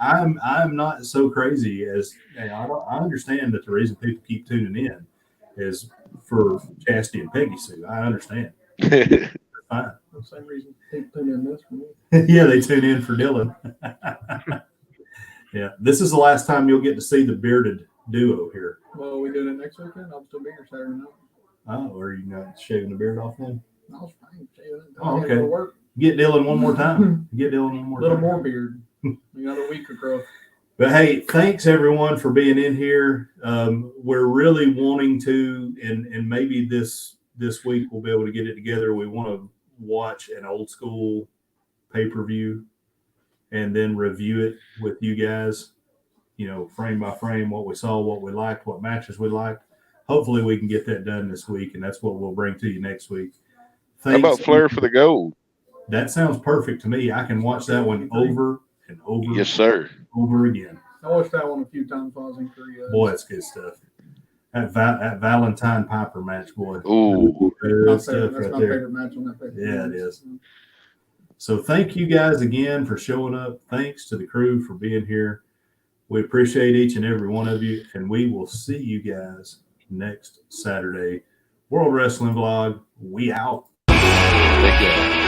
I'm not so crazy as I understand that the reason people keep tuning in is for Chastity and Peggy Sue. I understand. Fine. The same reason people tune in this for me. Yeah, they tune in for Dylan. Yeah, this is the last time you'll get to see the bearded duo here. Well, we doing it next weekend. I'll still be here Saturday night. Oh, are you not shaving the beard off then? I was fine shaving it. Oh, I had to okay. go to work. Get Dylan one more time. A little more beard. Another week of growth. But hey, thanks everyone for being in here. We're really wanting to, and maybe this week we'll be able to get it together. We want to watch an old school pay-per-view and then review it with you guys, frame by frame, what we saw, what we liked, what matches we liked. Hopefully we can get that done this week, and that's what we'll bring to you next week. How about Flair for the Gold? That sounds perfect to me. I can watch that one over and over. Yes, sir. Over again. I watched that one a few times while I was in Korea. Boy, that's good stuff. That Valentine Piper match, boy. Ooh. That's my favorite match on that paper. Yeah, it is. So thank you guys again for showing up. Thanks to the crew for being here. We appreciate each and every one of you, and we will see you guys next Saturday. World Wrestling Vlog, we out. Take care.